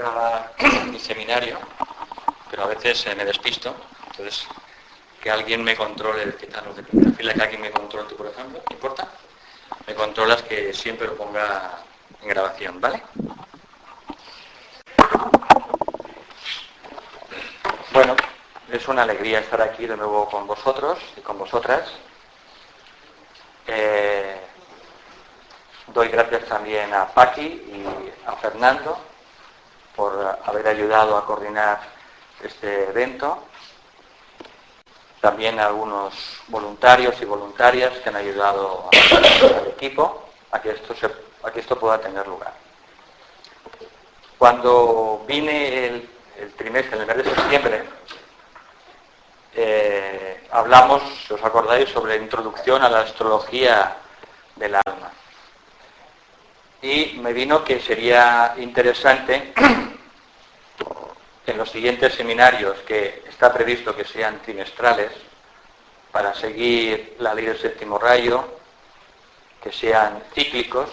a dar mi seminario, pero a veces me despisto, entonces que alguien me controle, quizás los de primera fila, que alguien me controle, por ejemplo, ¿no importa? Me controlas que siempre lo ponga en grabación, ¿vale? Bueno, es una alegría estar aquí de nuevo con vosotros y con vosotras. Doy gracias también a Paqui y a Fernando por haber ayudado a coordinar este evento. También a algunos voluntarios y voluntarias que han ayudado al equipo a que esto pueda tener lugar. Cuando vine el trimestre, en el mes de septiembre, hablamos, si os acordáis, sobre la introducción a la astrología del alma. Y me vino que sería interesante en los siguientes seminarios, que está previsto que sean trimestrales, para seguir la ley del séptimo rayo, que sean cíclicos,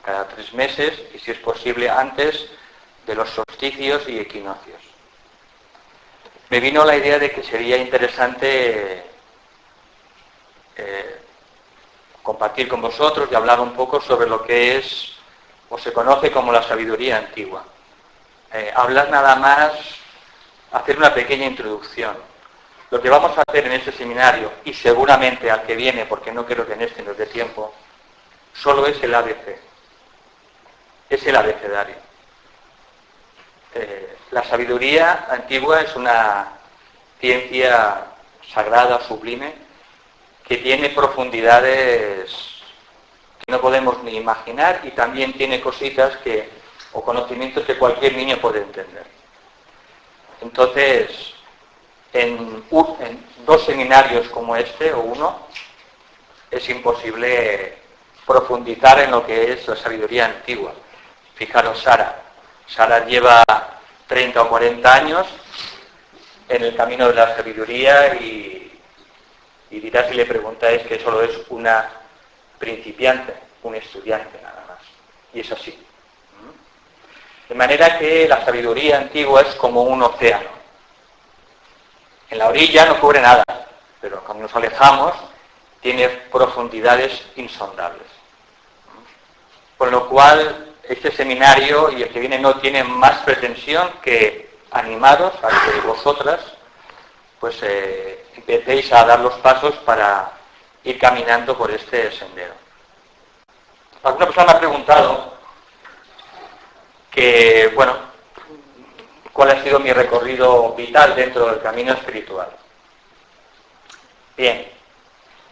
cada 3 meses, y si es posible antes de los solsticios y equinoccios. Me vino la idea de que sería interesante compartir con vosotros y hablar un poco sobre lo que es, o se conoce como la sabiduría antigua. Hablar nada más, hacer una pequeña introducción. Lo que vamos a hacer en este seminario, y seguramente al que viene, porque no creo que en este nos dé tiempo, solo es el ABC. Es el abecedario. La sabiduría antigua es una ciencia sagrada, sublime, que tiene profundidades que no podemos ni imaginar, y también tiene cositas o conocimientos que cualquier niño puede entender. Entonces, en 2 seminarios como este, o uno, es imposible profundizar en lo que es la sabiduría antigua. Fijaros, Sara lleva 30 o 40 años en el camino de la sabiduría y dirá, si le preguntáis, que solo es una principiante, un estudiante nada más. Y es así. De manera que la sabiduría antigua es como un océano. En la orilla no cubre nada, pero cuando nos alejamos tiene profundidades insondables. Con lo cual, este seminario y el que viene no tiene más pretensión que animaros a que vosotras pues empecéis a dar los pasos para ir caminando por este sendero. Alguna persona me ha preguntado que, cuál ha sido mi recorrido vital dentro del camino espiritual. Bien,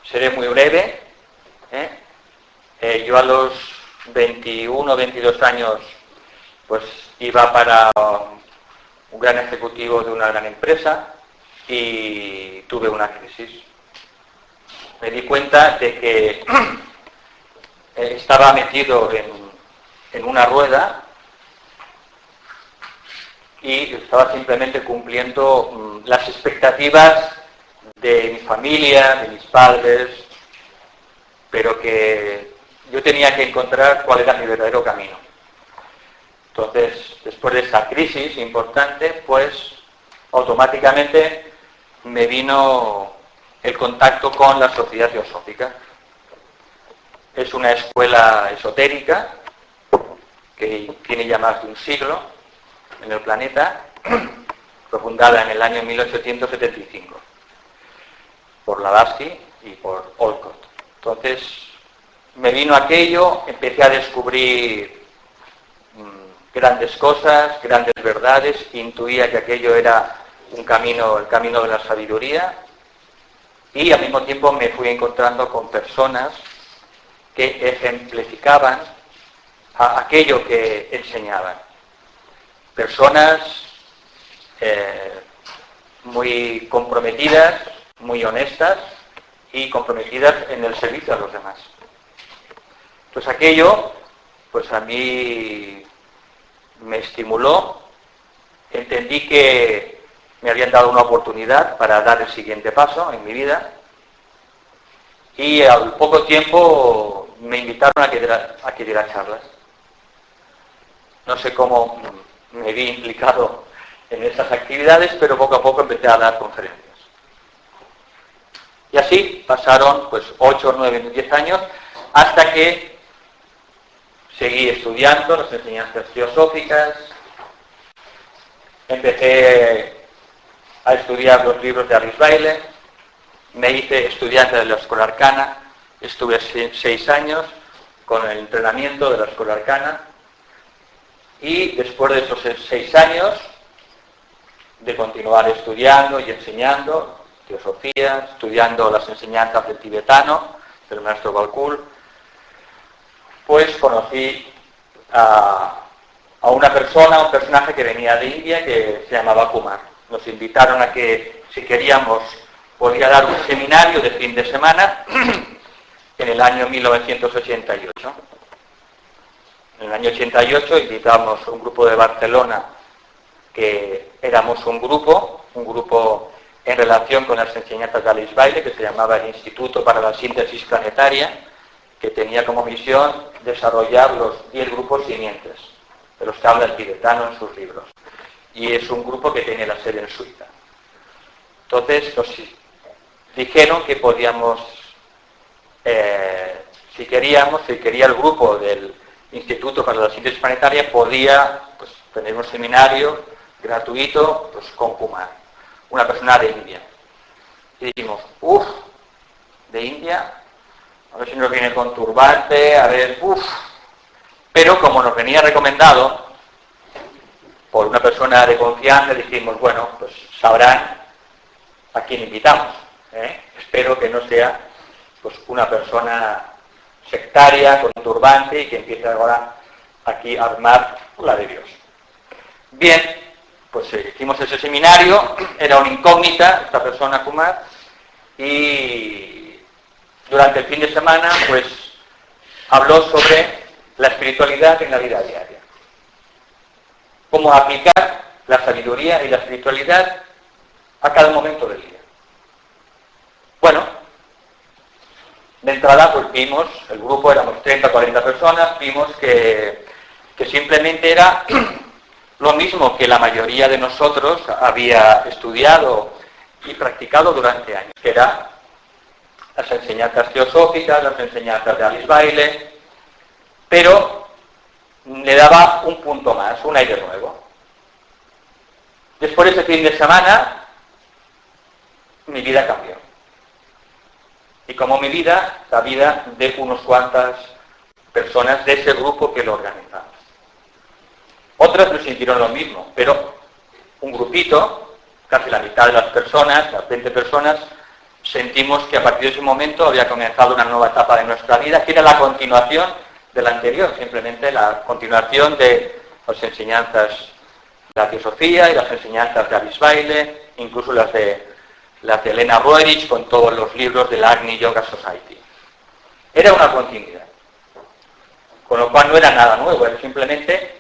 seré muy breve. Yo a los 21 o 22 años pues iba para un gran ejecutivo de una gran empresa y tuve una crisis. Me di cuenta de que estaba metido en una rueda y estaba simplemente cumpliendo las expectativas de mi familia, de mis padres, pero que yo tenía que encontrar cuál era mi verdadero camino. Entonces, después de esa crisis importante, pues automáticamente me vino el contacto con la Sociedad Teosófica. Es una escuela esotérica que tiene ya más de un siglo en el planeta, fue fundada en el año 1875 por Blavatsky y por Olcott. Entonces me vino aquello, empecé a descubrir grandes cosas, grandes verdades, intuía que aquello era el camino de la sabiduría, y al mismo tiempo me fui encontrando con personas que ejemplificaban aquello que enseñaban. Personas muy comprometidas, muy honestas y comprometidas en el servicio a los demás. Entonces aquello, pues a mí me estimuló, entendí que me habían dado una oportunidad para dar el siguiente paso en mi vida, y al poco tiempo me invitaron a que diera charlas. No sé cómo me vi implicado en esas actividades, pero poco a poco empecé a dar conferencias. Y así pasaron pues 8, 9, 10 años, hasta que seguí estudiando las enseñanzas teosóficas, empecé a estudiar los libros de Alice Bailey, me hice estudiante de la Escuela Arcana, estuve 6 años con el entrenamiento de la Escuela Arcana, y después de esos 6 años de continuar estudiando y enseñando teosofía, estudiando las enseñanzas del tibetano, del maestro Balkul, pues conocí a un personaje que venía de India, que se llamaba Kumar. Nos invitaron a que, si queríamos, podía dar un seminario de fin de semana en el año 1988. En el año 88 invitamos un grupo de Barcelona, que éramos un grupo en relación con las enseñanzas de Alice Bailey, que se llamaba el Instituto para la Síntesis Planetaria, que tenía como misión desarrollar los 10 grupos simientes, de los que habla el tibetano en sus libros. Y es un grupo que tiene la sede en Suiza. Entonces nos dijeron que podíamos, si quería el grupo del Instituto para la Síntesis Planetaria, podía pues, tener un seminario gratuito pues, con Kumar, una persona de India. Y dijimos, de India, a ver si nos viene con turbante, a ver, Pero como nos venía recomendado por una persona de confianza, dijimos, bueno, pues sabrán a quién invitamos. Espero que no sea pues una persona sectaria, con turbante, y que empiece ahora aquí a armar la de Dios. Bien, pues hicimos ese seminario, era una incógnita esta persona Kumar, y durante el fin de semana pues habló sobre la espiritualidad en la vida diaria. Cómo aplicar la sabiduría y la espiritualidad a cada momento del día. Bueno, de entrada pues vimos, el grupo éramos 30 o 40 personas, vimos que simplemente era lo mismo que la mayoría de nosotros había estudiado y practicado durante años, que era las enseñanzas teosóficas, las enseñanzas de Alice Bailey, pero le daba un punto más, un aire nuevo. Después de ese fin de semana, mi vida cambió. Y como mi vida, la vida de unas cuantas personas de ese grupo que lo organizamos. Otras lo sintieron lo mismo, pero un grupito, casi la mitad de las personas, las 20 personas, sentimos que a partir de ese momento había comenzado una nueva etapa de nuestra vida, que era la continuación de la anterior, simplemente la continuación de las enseñanzas de la teosofía y las enseñanzas de Alice Bailey, incluso las de Elena Roerich, con todos los libros de la Agni Yoga Society. Era una continuidad, con lo cual no era nada nuevo, era simplemente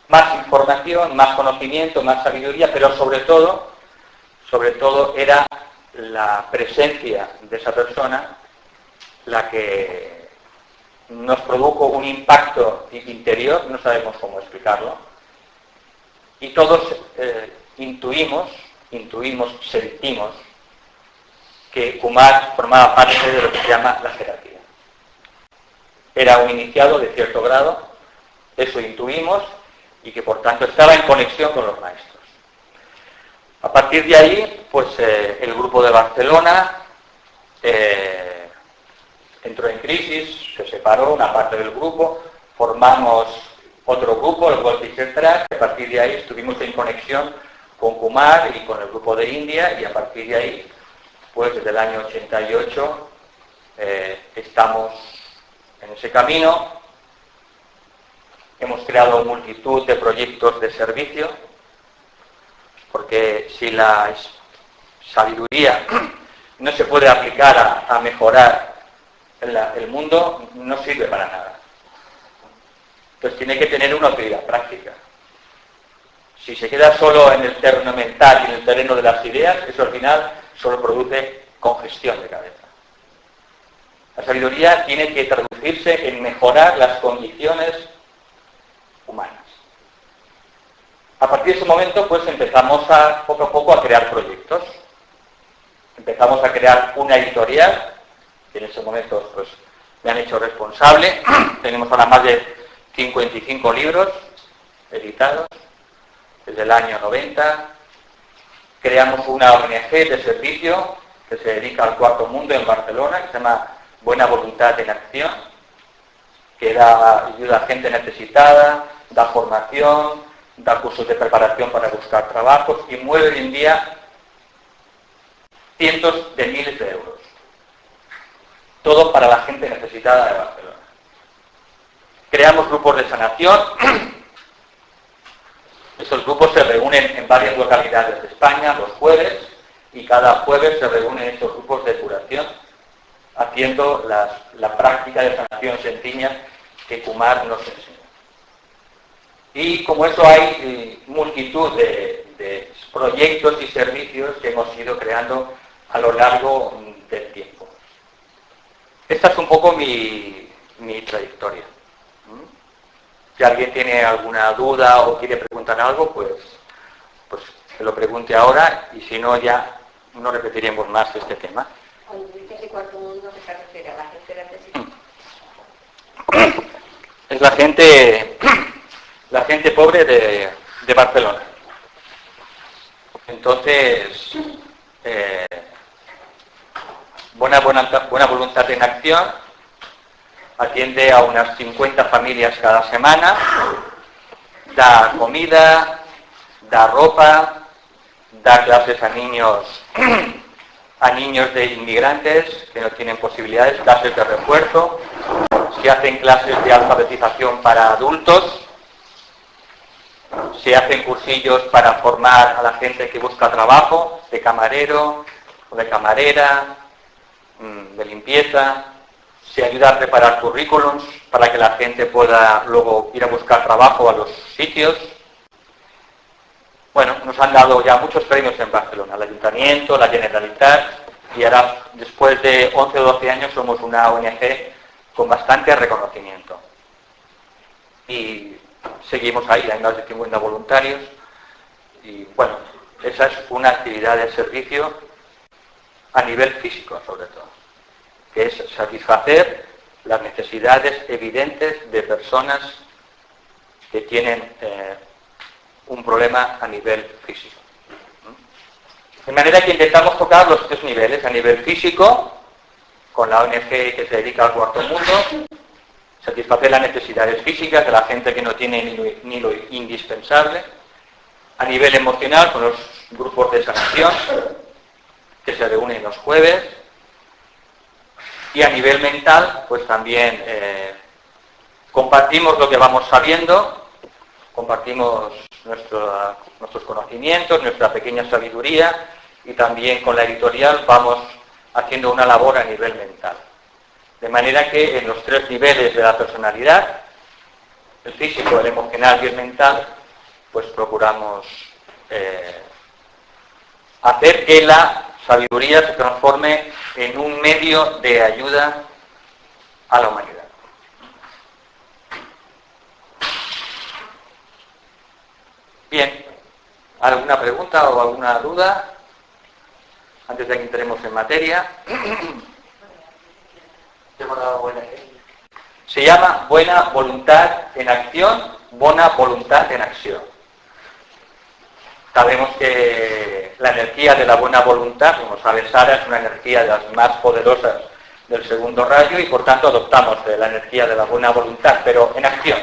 más información, más conocimiento, más sabiduría, pero sobre todo era la presencia de esa persona la que nos produjo un impacto interior, no sabemos cómo explicarlo, y todos intuimos, sentimos que Kumar formaba parte de lo que se llama la jerarquía. Era un iniciado de cierto grado, eso intuimos, y que por tanto estaba en conexión con los maestros. A partir de ahí, pues el grupo de Barcelona entró en crisis, se separó una parte del grupo, formamos otro grupo, el World Teacher Track, y a partir de ahí estuvimos en conexión con Kumar y con el grupo de India, y a partir de ahí, pues desde el año 88, estamos en ese camino. Hemos creado multitud de proyectos de servicio, porque si la sabiduría no se puede aplicar a mejorar el mundo, no sirve para nada. Entonces tiene que tener una utilidad práctica. Si se queda solo en el terreno mental y en el terreno de las ideas, eso al final solo produce congestión de cabeza. La sabiduría tiene que traducirse en mejorar las condiciones humanas. A partir de ese momento, pues empezamos poco a poco a crear proyectos. Empezamos a crear una editorial, que en ese momento pues me han hecho responsable. Tenemos ahora más de 55 libros editados desde el año 90. Creamos una ONG de servicio que se dedica al cuarto mundo en Barcelona, que se llama Buena Voluntad en Acción, que ayuda a gente necesitada, da formación, da cursos de preparación para buscar trabajos y mueve hoy en día cientos de miles de euros. Todo para la gente necesitada de Barcelona. Creamos grupos de sanación. Esos grupos se reúnen en varias localidades de España los jueves y cada jueves se reúnen estos grupos de curación haciendo la práctica de sanación sencilla que Kumar nos enseña. Y como eso hay multitud de proyectos y servicios que hemos ido creando a lo largo del tiempo. Esta es un poco mi trayectoria. Si alguien tiene alguna duda o quiere preguntar algo, pues que lo pregunte ahora y si no ya no repetiremos más este tema. Cuando dices el cuarto mundo, ¿qué se refiere? ¿A la gente necesitada? Es la gente pobre de Barcelona. Entonces, buena voluntad en acción, atiende a unas 50 familias cada semana, da comida, da ropa, da clases a niños de inmigrantes que no tienen posibilidades, clases de refuerzo, se hacen clases de alfabetización para adultos, se hacen cursillos para formar a la gente que busca trabajo, de camarero o de camarera, de limpieza, se ayuda a preparar currículums para que la gente pueda luego ir a buscar trabajo a los sitios. Bueno, nos han dado ya muchos premios en Barcelona, el Ayuntamiento, la Generalitat, y ahora, después de 11 o 12 años, somos una ONG con bastante reconocimiento. Y seguimos ahí, hay más de 50 voluntarios, y bueno, esa es una actividad de servicio a nivel físico, sobre todo, que es satisfacer las necesidades evidentes de personas que tienen un problema a nivel físico. De manera que intentamos tocar los tres niveles, a nivel físico, con la ONG que se dedica al cuarto mundo, satisfacer las necesidades físicas de la gente que no tiene ni lo indispensable, a nivel emocional, con los grupos de sanación, que se reúnen los jueves, y a nivel mental, pues también compartimos lo que vamos sabiendo, compartimos nuestros conocimientos, nuestra pequeña sabiduría, y también con la editorial vamos haciendo una labor a nivel mental. De manera que en los tres niveles de la personalidad, el físico, el emocional y el mental, pues procuramos hacer que la sabiduría se transforme en un medio de ayuda a la humanidad. Bien, ¿alguna pregunta o alguna duda? Antes de que entremos en materia. Se llama Buena Voluntad en Acción, Buena Voluntad en Acción. Sabemos que la energía de la buena voluntad, como sabe Sara, es una energía de las más poderosas del segundo rayo y por tanto adoptamos la energía de la buena voluntad, pero en acción.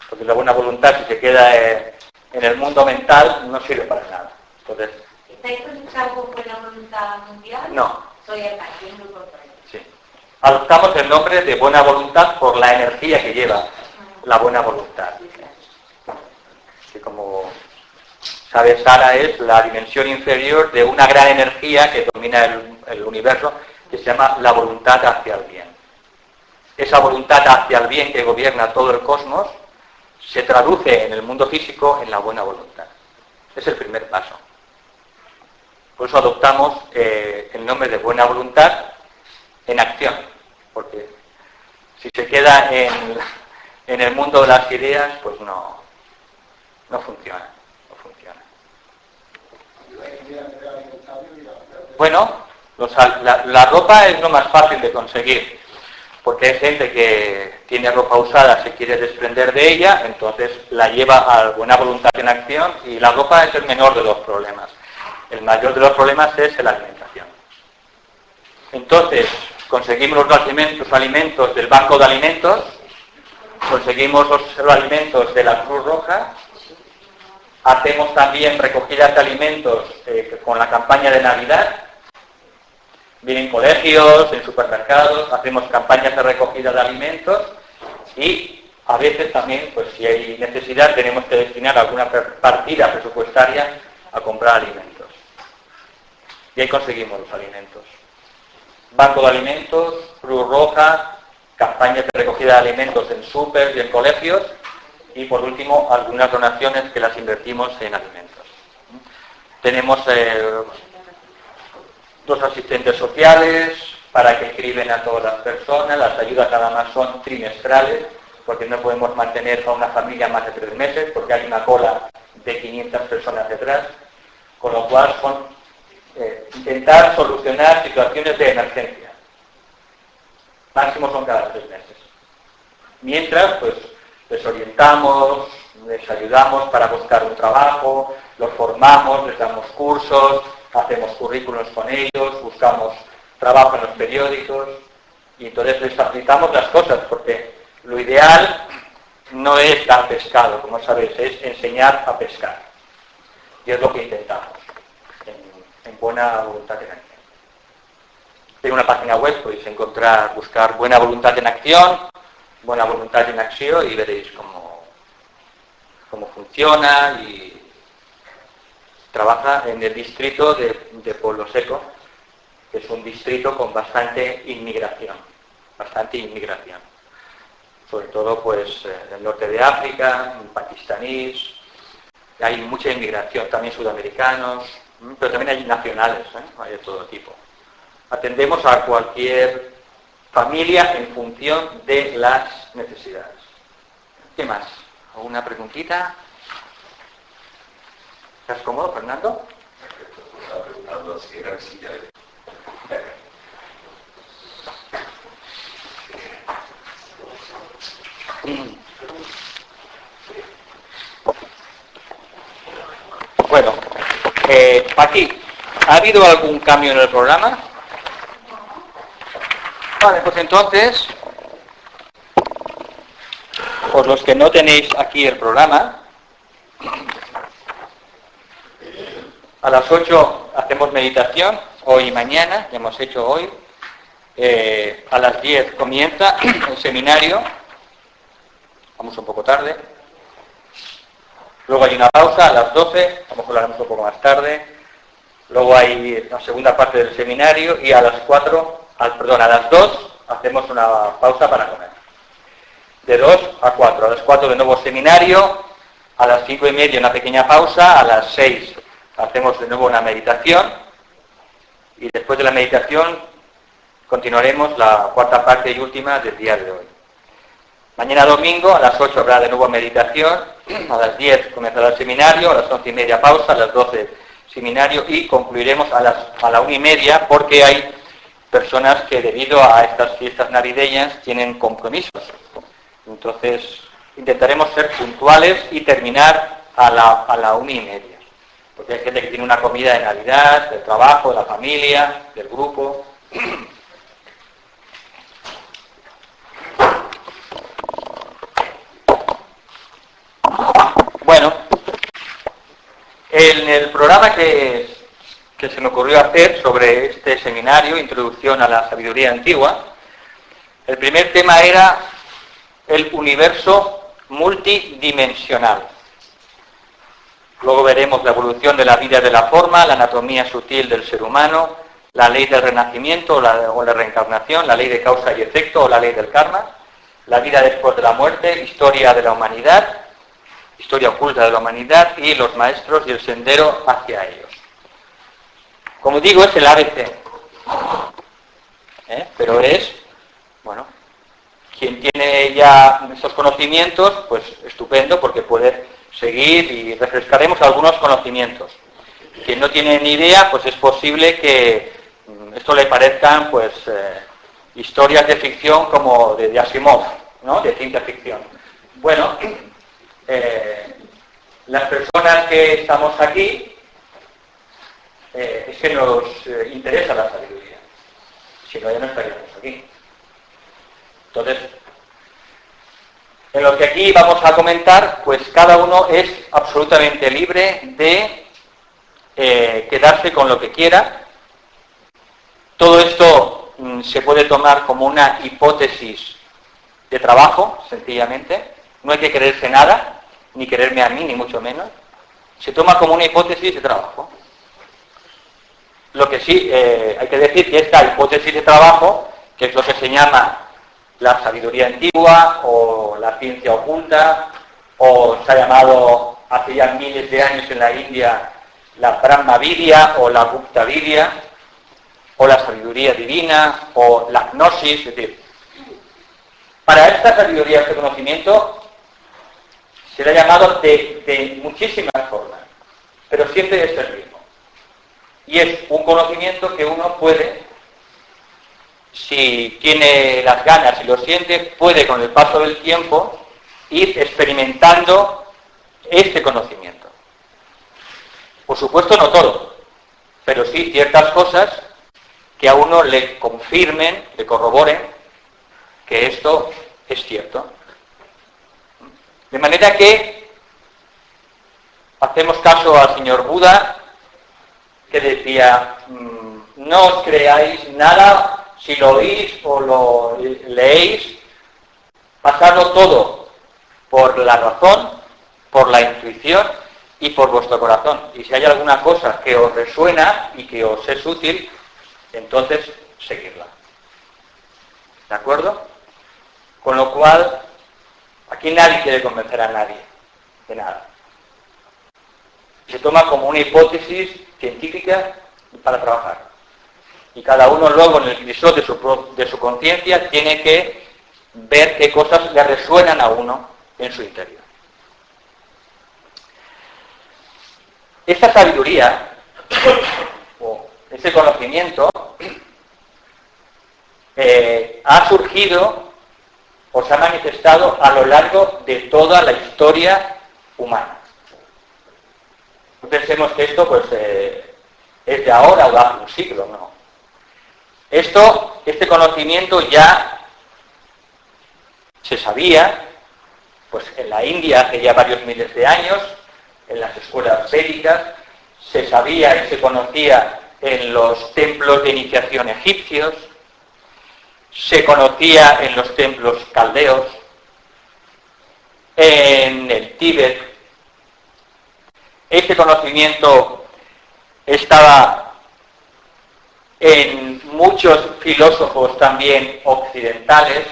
Porque la buena voluntad, si se queda en el mundo mental, no sirve para nada. Entonces, ¿estáis buscando buena voluntad mundial? No. Soy el país, muy contrario. Sí. Adoptamos el nombre de buena voluntad por la energía que lleva la buena voluntad. Que como sabe Sara, es la dimensión inferior de una gran energía que domina el universo, que se llama la voluntad hacia el bien. Esa voluntad hacia el bien que gobierna todo el cosmos se traduce en el mundo físico en la buena voluntad. Es el primer paso. Por eso adoptamos el nombre de buena voluntad en acción, porque si se queda en el mundo de las ideas, pues no funciona. Bueno, la ropa es lo más fácil de conseguir, porque hay gente que tiene ropa usada, se quiere desprender de ella, entonces la lleva a buena voluntad en acción, y la ropa es el menor de los problemas. El mayor de los problemas es la alimentación. Entonces, conseguimos los alimentos del banco de alimentos, conseguimos los alimentos de la Cruz Roja, hacemos también recogidas de alimentos con la campaña de Navidad, vienen colegios, en supermercados, hacemos campañas de recogida de alimentos y a veces también, pues si hay necesidad, tenemos que destinar alguna partida presupuestaria a comprar alimentos. Y ahí conseguimos los alimentos. Banco de alimentos, Cruz Roja, campañas de recogida de alimentos en súper y en colegios, y por último algunas donaciones que las invertimos en alimentos. Tenemos 2 asistentes sociales para que escriben a todas las personas. Las ayudas nada más son trimestrales, porque no podemos mantener a una familia más de 3 meses, porque hay una cola de 500 personas detrás, con lo cual son intentar solucionar situaciones de emergencia. Máximo son cada 3 meses. Mientras, pues, les orientamos, les ayudamos para buscar un trabajo, los formamos, les damos cursos, hacemos currículos con ellos, buscamos trabajo en los periódicos, y entonces les facilitamos las cosas, porque lo ideal no es dar pescado, como sabéis, es enseñar a pescar. Y es lo que intentamos, en buena voluntad en acción. Tengo una página web, podéis buscar Buena Voluntad en Acción, Buena Voluntad en Acción, y veréis cómo funciona, y trabaja en el distrito de Pueblo Seco, que es un distrito con bastante inmigración, sobre todo pues del norte de África, pakistaníes, hay mucha inmigración, también sudamericanos, pero también hay nacionales, hay de todo tipo. Atendemos a cualquier familia en función de las necesidades. ¿Qué más? ¿Alguna preguntita? ¿Estás cómodo, Fernando? Bueno, Paqui, ¿ha habido algún cambio en el programa? Vale, pues entonces, por los que no tenéis aquí el programa, a las 8 hacemos meditación, hoy y mañana, ya hemos hecho hoy. A las 10 comienza el seminario, vamos un poco tarde. Luego hay una pausa a las 12, a lo mejor lo haremos un poco más tarde. Luego hay la segunda parte del seminario y a las 2 hacemos una pausa para comer. De 2 a 4. A las 4 de nuevo seminario, a las 5:30 una pequeña pausa, a las 6 hacemos de nuevo una meditación y después de la meditación continuaremos la cuarta parte y última del día de hoy. Mañana domingo a las 8 habrá de nuevo meditación, a las 10 comenzará el seminario, a las 11:30 pausa, a las 12 seminario y concluiremos a la 1:30 porque hay personas que debido a estas fiestas navideñas tienen compromisos. Entonces intentaremos ser puntuales y terminar a la 1:30. Porque hay gente que tiene una comida de Navidad, del trabajo, de la familia, del grupo. Bueno, en el programa que se me ocurrió hacer sobre este seminario, Introducción a la Sabiduría Antigua, el primer tema era el universo multidimensional. Luego veremos la evolución de la vida y de la forma, la anatomía sutil del ser humano, la ley del renacimiento o la reencarnación, la ley de causa y efecto o la ley del karma, la vida después de la muerte, historia de la humanidad, historia oculta de la humanidad y los maestros y el sendero hacia ellos. Como digo, es el ABC. Pero es, bueno, quien tiene ya estos conocimientos, pues estupendo, porque puede seguir y refrescaremos algunos conocimientos. quien no tiene ni idea, pues es posible que esto le parezcan pues historias de ficción como de Asimov, ¿no? De ciencia ficción. Bueno, las personas que estamos aquí es que nos interesa la sabiduría. Si no, ya no estaríamos aquí. Entonces, en lo que aquí vamos a comentar, pues cada uno es absolutamente libre de quedarse con lo que quiera. Todo esto se puede tomar como una hipótesis de trabajo, sencillamente. No hay que creerse nada, ni quererme a mí, ni mucho menos. Se toma como una hipótesis de trabajo. Lo que sí hay que decir que esta hipótesis de trabajo, que es lo que se llama la sabiduría antigua o la ciencia oculta, o se ha llamado hace ya miles de años en la India la Brahma Vidya o la Gupta Vidya, o la sabiduría divina o la gnosis. Es decir, para esta sabiduría, este conocimiento, se le ha llamado de muchísimas formas, pero siempre es el mismo. Y es un conocimiento que uno puede, si tiene las ganas y lo siente, puede con el paso del tiempo ir experimentando este conocimiento. Por supuesto no todo, pero sí ciertas cosas que a uno le confirmen, le corroboren que esto es cierto. De manera que hacemos caso al señor Buda, que decía, no os creáis nada si lo oís o lo leéis, pasadlo todo por la razón, por la intuición y por vuestro corazón. Y si hay alguna cosa que os resuena y que os es útil, entonces seguirla. ¿De acuerdo? Con lo cual, aquí nadie quiere convencer a nadie de nada. Se toma como una hipótesis científica para trabajar. Y cada uno luego en el crisol de su conciencia tiene que ver qué cosas le resuenan a uno en su interior. Esta sabiduría, o este conocimiento, ha surgido o se ha manifestado a lo largo de toda la historia humana. No pensemos que esto pues, es de ahora o de hace un siglo, no. Este conocimiento ya se sabía pues, en la India hace ya varios miles de años, en las escuelas védicas, se sabía y se conocía en los templos de iniciación egipcios, se conocía en los templos caldeos, en el Tíbet. Este conocimiento estaba en muchos filósofos también occidentales,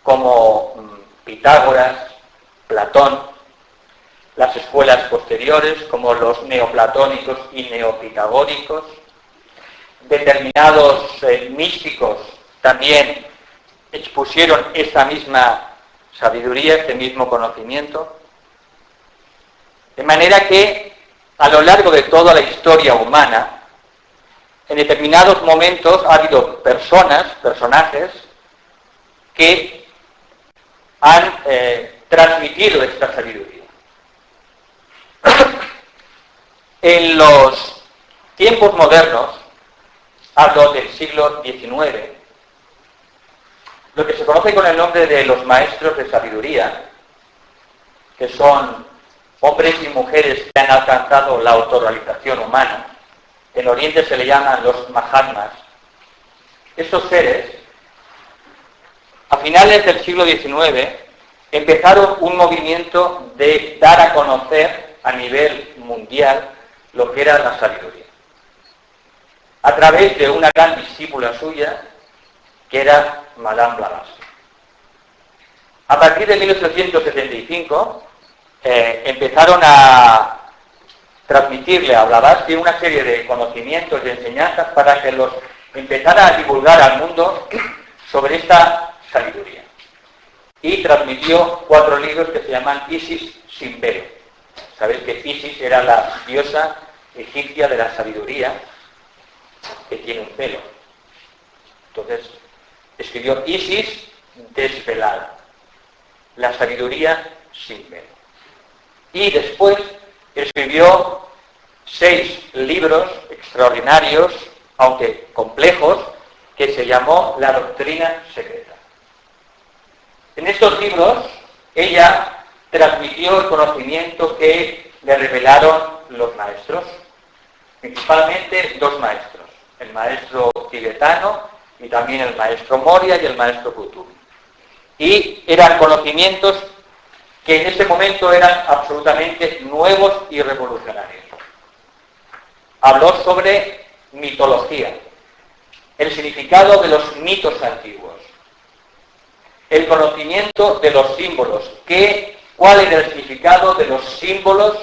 como Pitágoras, Platón, las escuelas posteriores, como los neoplatónicos y neopitagóricos, determinados místicos también expusieron esta misma sabiduría, este mismo conocimiento, de manera que a lo largo de toda la historia humana, en determinados momentos ha habido personajes que han transmitido esta sabiduría. En los tiempos modernos, hablo del siglo XIX, lo que se conoce con el nombre de los maestros de sabiduría, que son hombres y mujeres que han alcanzado la autorrealización humana, en Oriente se le llaman los Mahatmas. Estos seres, a finales del siglo XIX, empezaron un movimiento de dar a conocer a nivel mundial lo que era la sabiduría. A través de una gran discípula suya, que era Madame Blavatsky. A partir de 1875, empezaron a transmitirle a Blavatsky una serie de conocimientos y enseñanzas para que los empezara a divulgar al mundo sobre esta sabiduría. Y transmitió 4 libros que se llaman Isis sin velo. Sabéis que Isis era la diosa egipcia de la sabiduría que tiene un velo. Entonces, escribió Isis desvelada, la sabiduría sin velo. Y después escribió 6 libros extraordinarios, aunque complejos, que se llamó La Doctrina Secreta. En estos libros, ella transmitió el conocimiento que le revelaron los maestros, principalmente 2 maestros, el maestro tibetano y también el maestro Moria y el maestro Kuthumi. Y eran conocimientos que en ese momento eran absolutamente nuevos y revolucionarios. Habló sobre mitología, el significado de los mitos antiguos, el conocimiento de los símbolos, cuál era el significado de los símbolos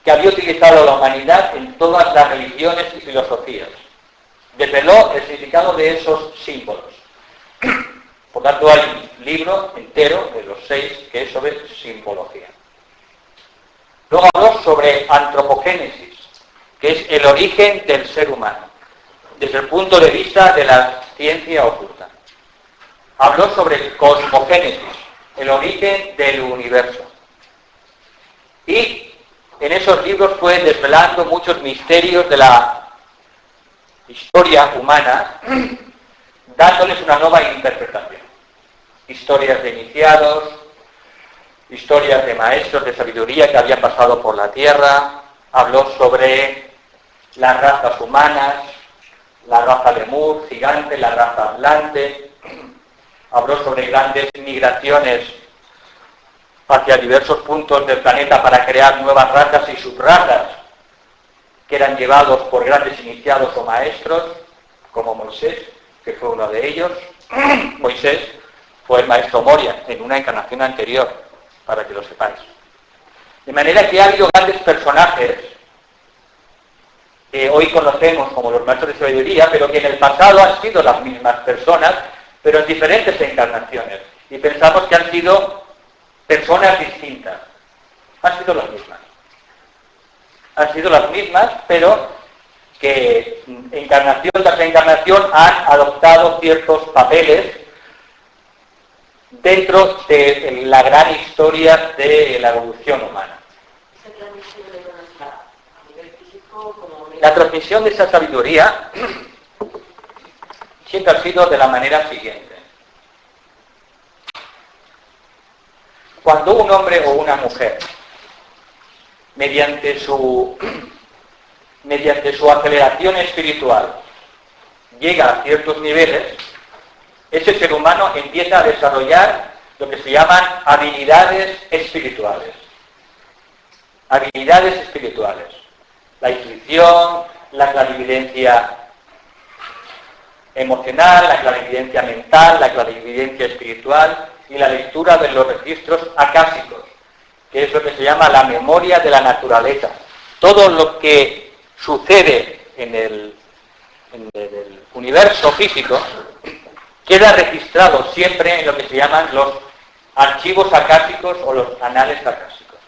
que había utilizado la humanidad en todas las religiones y filosofías. Desveló el significado de esos símbolos. Por tanto, hay un libro entero de los 6 que es sobre simbología. Luego habló sobre antropogénesis, que es el origen del ser humano, desde el punto de vista de la ciencia oculta. Habló sobre cosmogénesis, el origen del universo. Y en esos libros fue desvelando muchos misterios de la historia humana, dándoles una nueva interpretación. Historias de iniciados, historias de maestros de sabiduría que habían pasado por la tierra. Habló sobre las razas humanas, la raza lemur, gigante, la raza atlante. Habló sobre grandes migraciones hacia diversos puntos del planeta para crear nuevas razas y subrazas que eran llevados por grandes iniciados o maestros, como Moisés, que fue uno de ellos. Moisés fue el maestro Moria en una encarnación anterior, para que lo sepáis. De manera que ha habido grandes personajes que hoy conocemos como los maestros de sabiduría, pero que en el pasado han sido las mismas personas, pero en diferentes encarnaciones. Y pensamos que han sido personas distintas. Han sido las mismas. Han sido las mismas, pero que encarnación tras encarnación han adoptado ciertos papeles dentro de la gran historia de la evolución humana. La transmisión de esa sabiduría siempre ha sido de la manera siguiente. Cuando un hombre o una mujer, mediante su aceleración espiritual, llega a ciertos niveles, ese ser humano empieza a desarrollar lo que se llaman habilidades espirituales. Habilidades espirituales. La intuición, la clarividencia emocional, la clarividencia mental, la clarividencia espiritual y la lectura de los registros acásicos, que es lo que se llama la memoria de la naturaleza. Todo lo que sucede en el universo físico queda registrado siempre en lo que se llaman los archivos acásicos o los anales acásicos.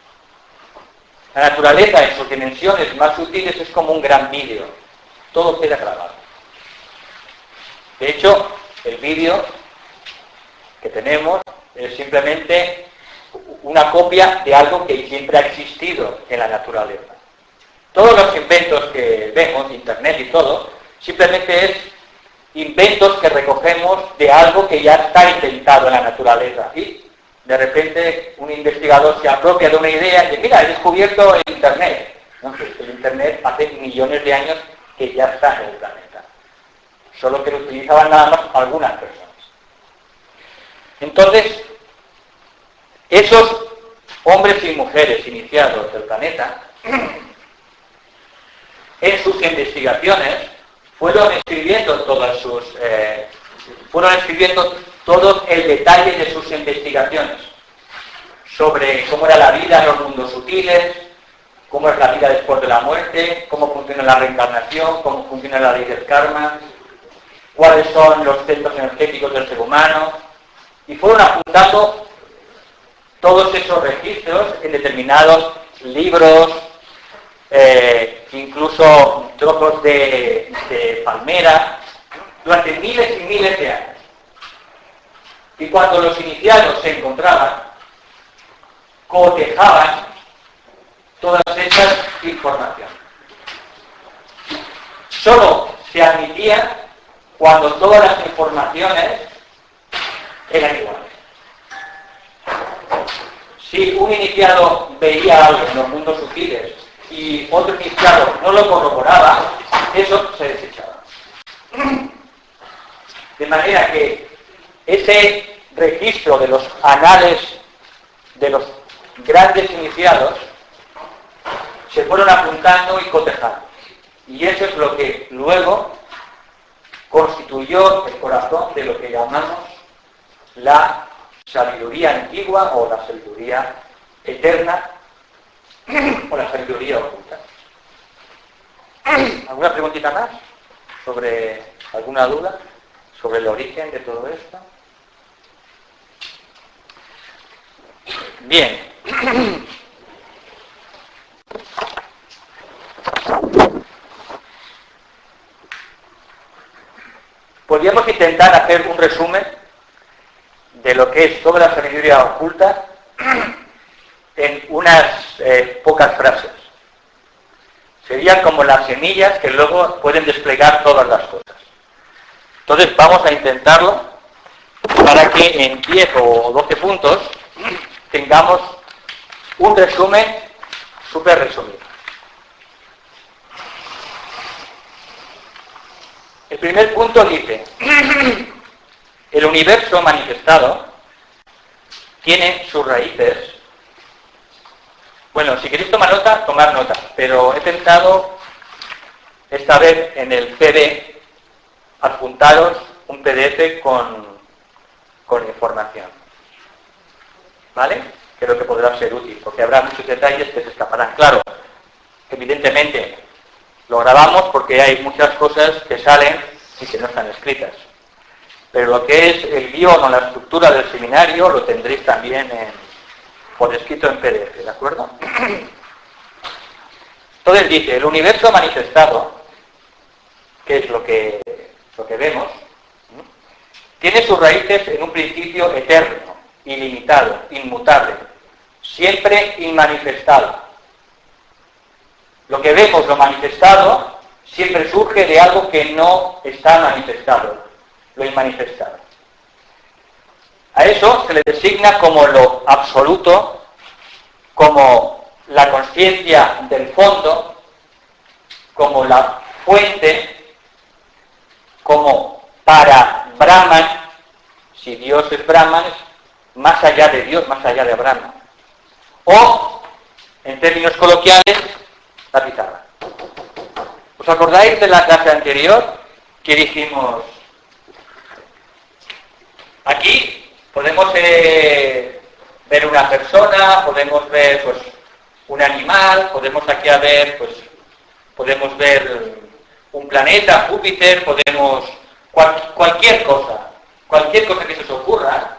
La naturaleza en sus dimensiones más sutiles es como un gran vídeo. Todo queda grabado. De hecho, el vídeo que tenemos es simplemente una copia de algo que siempre ha existido en la naturaleza. Todos los inventos que vemos, Internet y todo, simplemente es inventos que recogemos de algo que ya está inventado en la naturaleza. Y de repente un investigador se apropia de una idea y dice, mira, he descubierto el Internet. No, el Internet hace millones de años que ya está en el planeta. Solo que lo utilizaban nada más algunas personas. Entonces, esos hombres y mujeres iniciados del planeta, en sus investigaciones, fueron escribiendo todo el detalle de sus investigaciones sobre cómo era la vida en los mundos sutiles, cómo es la vida después de la muerte, cómo funciona la reencarnación, cómo funciona la ley del karma, cuáles son los centros energéticos del ser humano, y fueron apuntando todos esos registros en determinados libros, incluso trozos de palmera, durante miles y miles de años. Y cuando los iniciados se encontraban, cotejaban todas esas informaciones. Solo se admitía cuando todas las informaciones eran iguales. Si un iniciado veía algo en los mundos sutiles y otro iniciado no lo corroboraba, eso se desechaba. De manera que ese registro de los anales de los grandes iniciados se fueron apuntando y cotejando. Y eso es lo que luego constituyó el corazón de lo que llamamos la sabiduría antigua o la sabiduría eterna o la sabiduría oculta. ¿Alguna preguntita más? ¿Alguna duda sobre el origen de todo esto? Bien. Podríamos intentar hacer un resumen de lo que es toda la sabiduría oculta en unas pocas frases. Serían como las semillas que luego pueden desplegar todas las cosas. Entonces vamos a intentarlo para que en 10 o 12 puntos tengamos un resumen súper resumido. El primer punto dice: el universo manifestado tiene sus raíces. Bueno, si queréis tomar nota, tomar nota, pero he pensado esta vez en el PD adjuntaros un PDF con información. ¿Vale? Creo que podrá ser útil, porque habrá muchos detalles que se escaparán. Claro, evidentemente lo grabamos porque hay muchas cosas que salen y que no están escritas. Pero lo que es el guión o la estructura del seminario lo tendréis también por escrito en PDF, ¿de acuerdo? Entonces dice, el universo manifestado, que es lo que vemos, tiene sus raíces en un principio eterno, ilimitado, inmutable, siempre inmanifestado. Lo que vemos, lo manifestado, siempre surge de algo que no está manifestado, lo inmanifestado. A eso se le designa como lo absoluto, como la consciencia del fondo, como la fuente, como para Brahman, si Dios es Brahman, más allá de Dios, más allá de Brahman. O, en términos coloquiales, la pizarra. ¿Os acordáis de la clase anterior que dijimos? Aquí podemos ver una persona, podemos ver pues un animal, podemos podemos ver un planeta, Júpiter, podemos cualquier cosa que se os ocurra.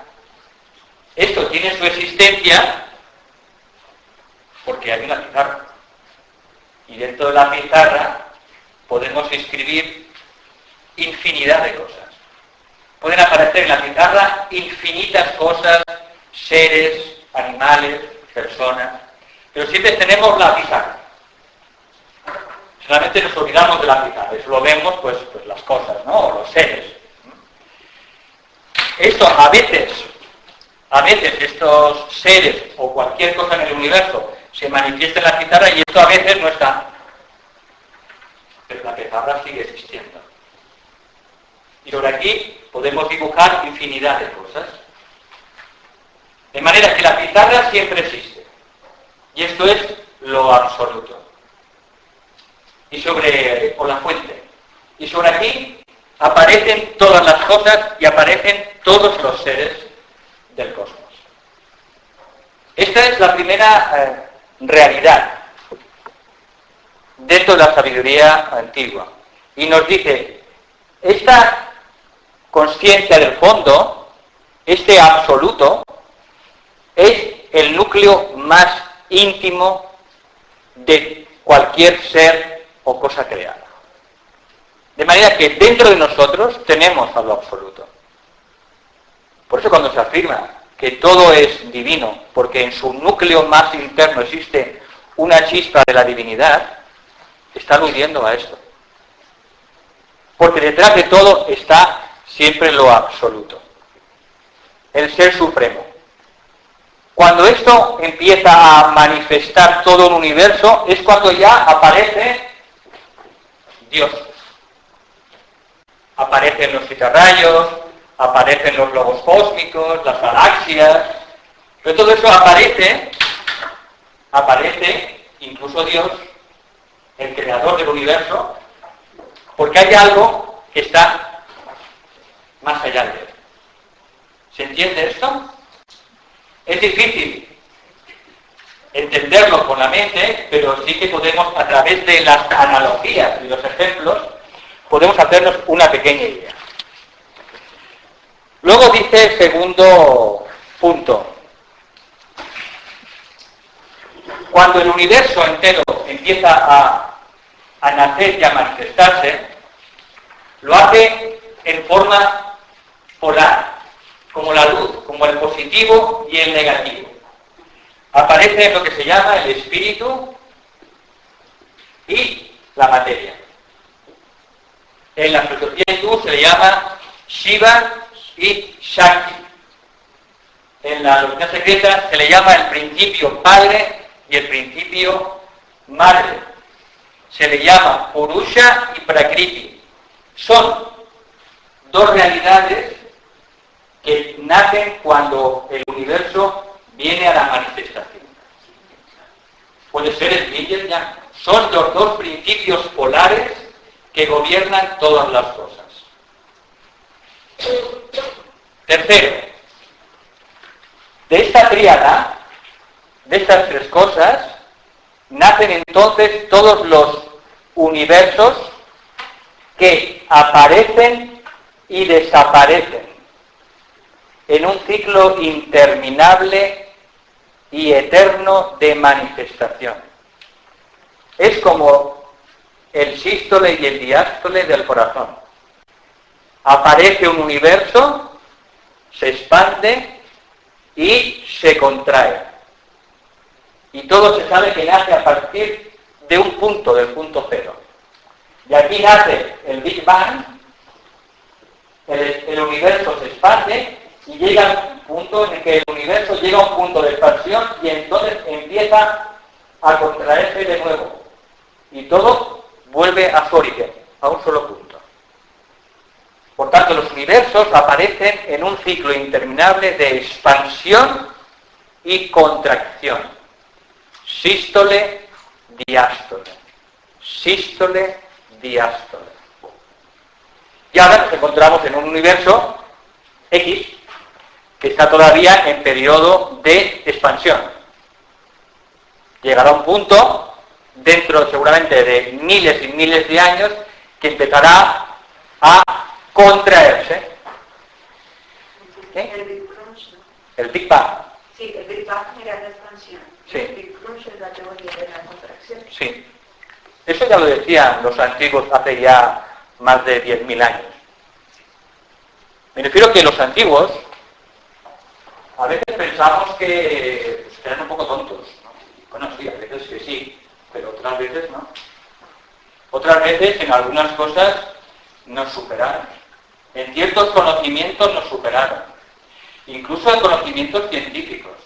Esto tiene su existencia porque hay una pizarra. Y dentro de la pizarra podemos escribir infinidad de cosas. Pueden aparecer en la pizarra infinitas cosas, seres, animales, personas, pero siempre tenemos la pizarra. Solamente nos olvidamos de la pizarra, y solo vemos pues las cosas, ¿no? O los seres. Esto a veces estos seres o cualquier cosa en el universo se manifiesta en la pizarra y esto a veces no está. Pero la pizarra sigue existiendo. Y sobre aquí podemos dibujar infinidad de cosas. De manera que la pizarra siempre existe. Y esto es lo absoluto. O la fuente. Y sobre aquí aparecen todas las cosas y aparecen todos los seres del cosmos. Esta es la primera realidad dentro de la sabiduría antigua. Y nos dice, esta consciencia del fondo, este absoluto, es el núcleo más íntimo cualquier ser o cosa creada. De manera que dentro de nosotros tenemos a lo absoluto. Por eso cuando se afirma que todo es divino, porque en su núcleo más interno existe una chispa de la divinidad, está aludiendo a esto. Porque detrás de todo está siempre lo absoluto, el ser supremo. Cuando esto empieza a manifestar todo el universo, es cuando ya aparece Dios. Aparecen los citarrayos, aparecen los globos cósmicos, las galaxias, pero todo eso aparece incluso Dios, el creador del universo, porque hay algo que está más allá de él. ¿Se entiende esto? Es difícil entenderlo con la mente, pero sí que podemos, a través de las analogías y los ejemplos, podemos hacernos una pequeña idea. Luego dice el segundo punto. Cuando el universo entero empieza a nacer y a manifestarse, lo hace en forma polar, como la luz, como el positivo y el negativo. Aparece lo que se llama el espíritu y la materia. En la filosofía hindú se le llama Shiva y Shakti. En la doctrina secreta se le llama el principio padre y el principio madre. Se le llama Purusha y Prakriti. Son dos realidades que nacen cuando el universo viene a la manifestación. Puede ser el yin y el yang. Son los dos principios polares que gobiernan todas las cosas. Tercero, de esta tríada, de estas tres cosas, nacen entonces todos los universos que aparecen y desaparecen en un ciclo interminable y eterno de manifestación. Es como el sístole y el diástole del corazón. Aparece un universo, se expande y se contrae. Y todo se sabe que nace a partir de un punto, del punto cero. Y aquí nace el Big Bang, el universo se expande y llega un punto en el que el universo llega a un punto de expansión y entonces empieza a contraerse de nuevo. Y todo vuelve a su origen, a un solo punto. Por tanto, los universos aparecen en un ciclo interminable de expansión y contracción. Sístole, diástole. Sístole, diástole. Y ahora nos encontramos en un universo X que está todavía en periodo de expansión. Llegará un punto, dentro seguramente de miles y miles de años, que empezará a contraerse. ¿Qué? El Big Bang. Sí, el Big Bang era la expansión. Sí. El Big Crunch es la teoría de la contracción. Sí. Eso ya lo decían los antiguos hace ya más de 10.000 años. Me refiero que los antiguos a veces pensamos que eran un poco tontos, ¿no? Bueno, sí, a veces que sí, pero otras veces no. Otras veces en algunas cosas nos superaron. En ciertos conocimientos nos superaron. Incluso en conocimientos científicos.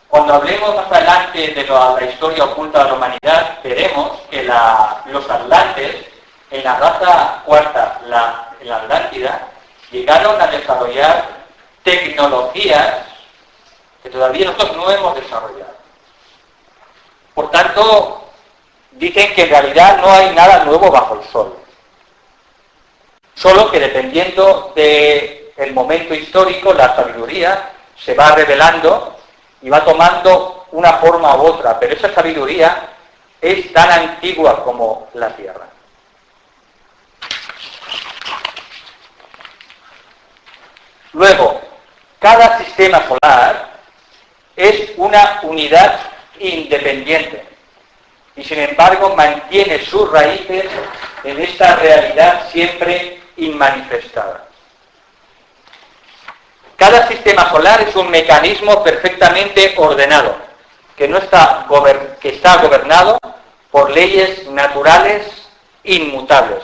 Cuando hablemos más adelante de la historia oculta de la humanidad, veremos que los atlantes, en la raza cuarta, en la Atlántida, llegaron a desarrollar tecnologías que todavía nosotros no hemos desarrollado. Por tanto, dicen que en realidad no hay nada nuevo bajo el sol. Solo que dependiendo del momento histórico, la sabiduría se va revelando y va tomando una forma u otra, pero esa sabiduría es tan antigua como la Tierra. Luego, cada sistema solar es una unidad independiente. y sin embargo mantiene sus raíces en esta realidad siempre inmanifestada. Cada sistema solar es un mecanismo perfectamente ordenado, que está gobernado por leyes naturales inmutables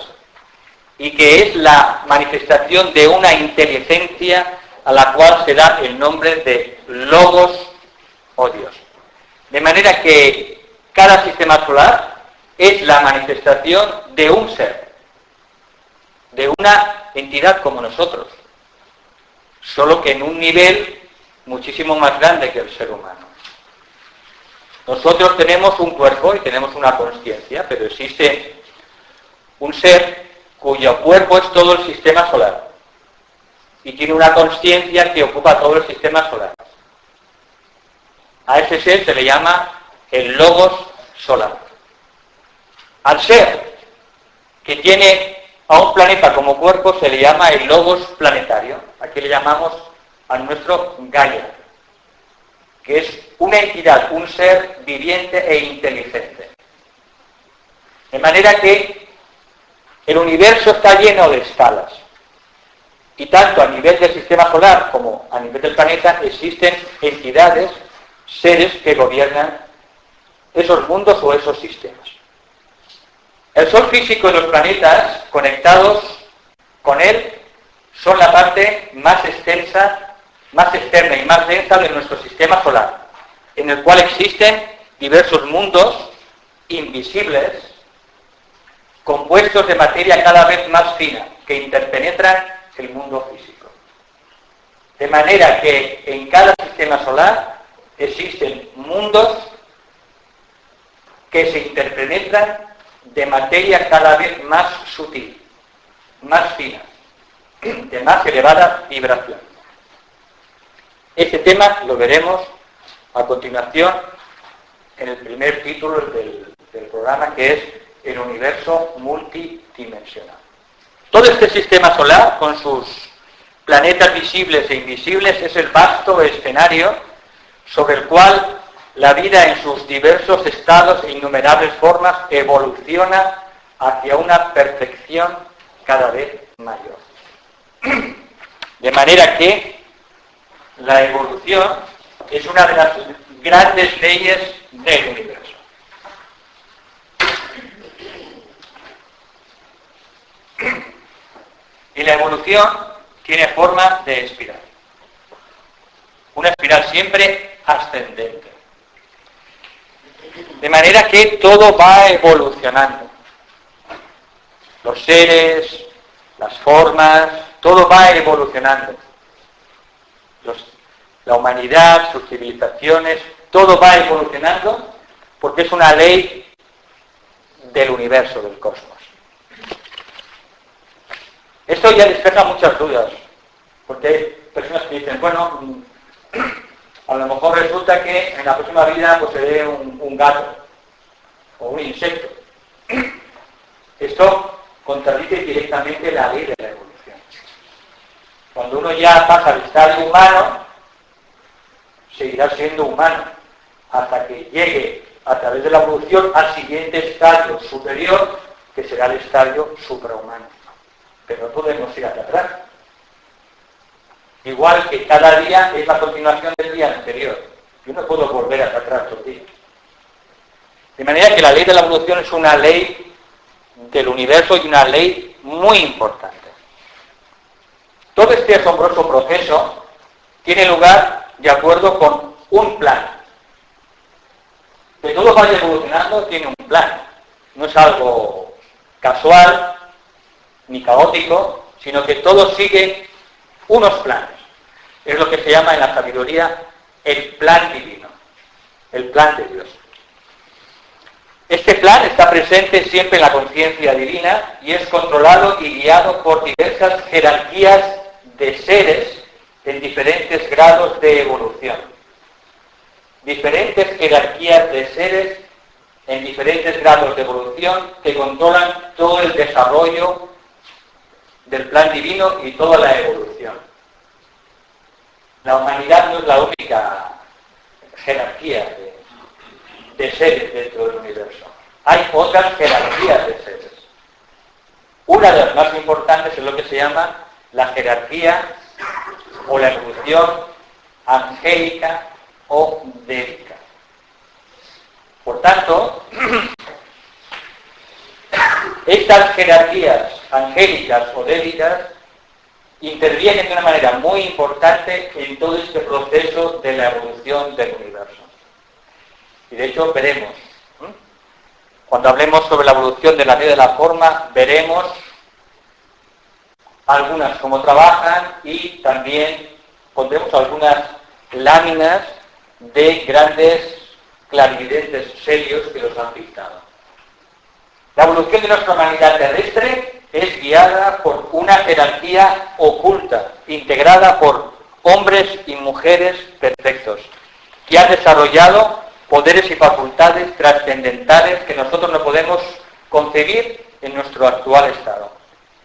y que es la manifestación de una inteligencia a la cual se da el nombre de Logos o Dios. De manera que cada sistema solar es la manifestación de un ser, de una entidad como nosotros, solo que en un nivel muchísimo más grande que el ser humano. Nosotros tenemos un cuerpo y tenemos una consciencia, pero existe un ser cuyo cuerpo es todo el sistema solar y tiene una consciencia que ocupa todo el sistema solar. A ese ser se le llama el Logos solar. Al ser que tiene a un planeta como cuerpo se le llama el Logos planetario. Aquí le llamamos a nuestro Gaia, que es una entidad, un ser viviente e inteligente. De manera que el universo está lleno de escalas. Y tanto a nivel del sistema solar como a nivel del planeta existen entidades, seres que gobiernan esos mundos o esos sistemas. El Sol físico y los planetas conectados con él son la parte más extensa, más externa y más densa de nuestro sistema solar, en el cual existen diversos mundos invisibles, compuestos de materia cada vez más fina, que interpenetran el mundo físico. De manera que en cada sistema solar existen mundos que se interpenetran de materia cada vez más sutil, más fina, de más elevada vibración. Este tema lo veremos a continuación en el primer título del programa, que es el universo multidimensional. Todo este sistema solar, con sus planetas visibles e invisibles, es el vasto escenario sobre el cual la vida en sus diversos estados e innumerables formas evoluciona hacia una perfección cada vez mayor. De manera que la evolución es una de las grandes leyes del universo. Y la evolución tiene forma de espiral. Una espiral siempre ascendente. De manera que todo va evolucionando. Los seres, las formas, todo va evolucionando. La humanidad, sus civilizaciones, todo va evolucionando porque es una ley del universo, del cosmos. Esto ya despeja muchas dudas, porque hay personas que dicen, bueno, a lo mejor resulta que en la próxima vida pues seré un gato o un insecto. Esto contradice directamente la ley de la evolución. Cuando uno ya pasa al estadio humano, seguirá siendo humano hasta que llegue a través de la evolución al siguiente estadio superior, que será el estadio suprahumano. Pero no podemos ir hacia atrás. Igual que cada día es la continuación del día anterior. Yo no puedo volver hacia atrás los días. De manera que la ley de la evolución es una ley del universo y una ley muy importante. Todo este asombroso proceso tiene lugar de acuerdo con un plan. Que todo vaya evolucionando tiene un plan. No es algo casual ni caótico, sino que todo sigue unos planes. Es lo que se llama en la sabiduría el plan divino, el plan de Dios. Este plan está presente siempre en la conciencia divina y es controlado y guiado por diversas jerarquías de seres en diferentes grados de evolución. Diferentes jerarquías de seres en diferentes grados de evolución que controlan todo el desarrollo del plan divino y toda la evolución. La humanidad no es la única jerarquía de seres dentro del universo. hay otras jerarquías de seres. Una de las más importantes es lo que se llama la jerarquía o la evolución angélica o débica. Por tanto, estas jerarquías angélicas o débicas intervienen de una manera muy importante en todo este proceso de la evolución del universo. Y de hecho veremos, cuando hablemos sobre la evolución de la vida y de la forma, veremos algunas cómo trabajan y también pondremos algunas láminas de grandes clarividentes serios que los han pintado. La evolución de nuestra humanidad terrestre es guiada por una jerarquía oculta, integrada por hombres y mujeres perfectos, que han desarrollado poderes y facultades trascendentales que nosotros no podemos concebir en nuestro actual estado.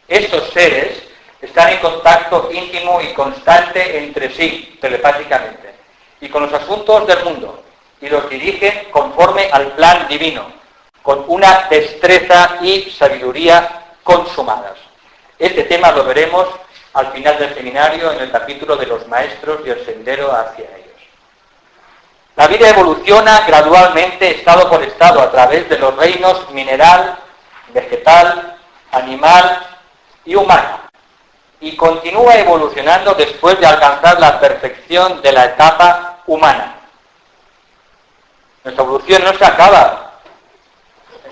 Estos seres están en contacto íntimo y constante entre sí, telepáticamente, y con los asuntos del mundo, y los dirigen conforme al plan divino, con una destreza y sabiduría consumadas. Este tema lo veremos al final del seminario en el capítulo de los maestros y el sendero hacia ellos. La vida evoluciona gradualmente, estado por estado, a través de los reinos mineral, vegetal, animal y humano, y continúa evolucionando después de alcanzar la perfección de la etapa humana. Nuestra evolución no se acaba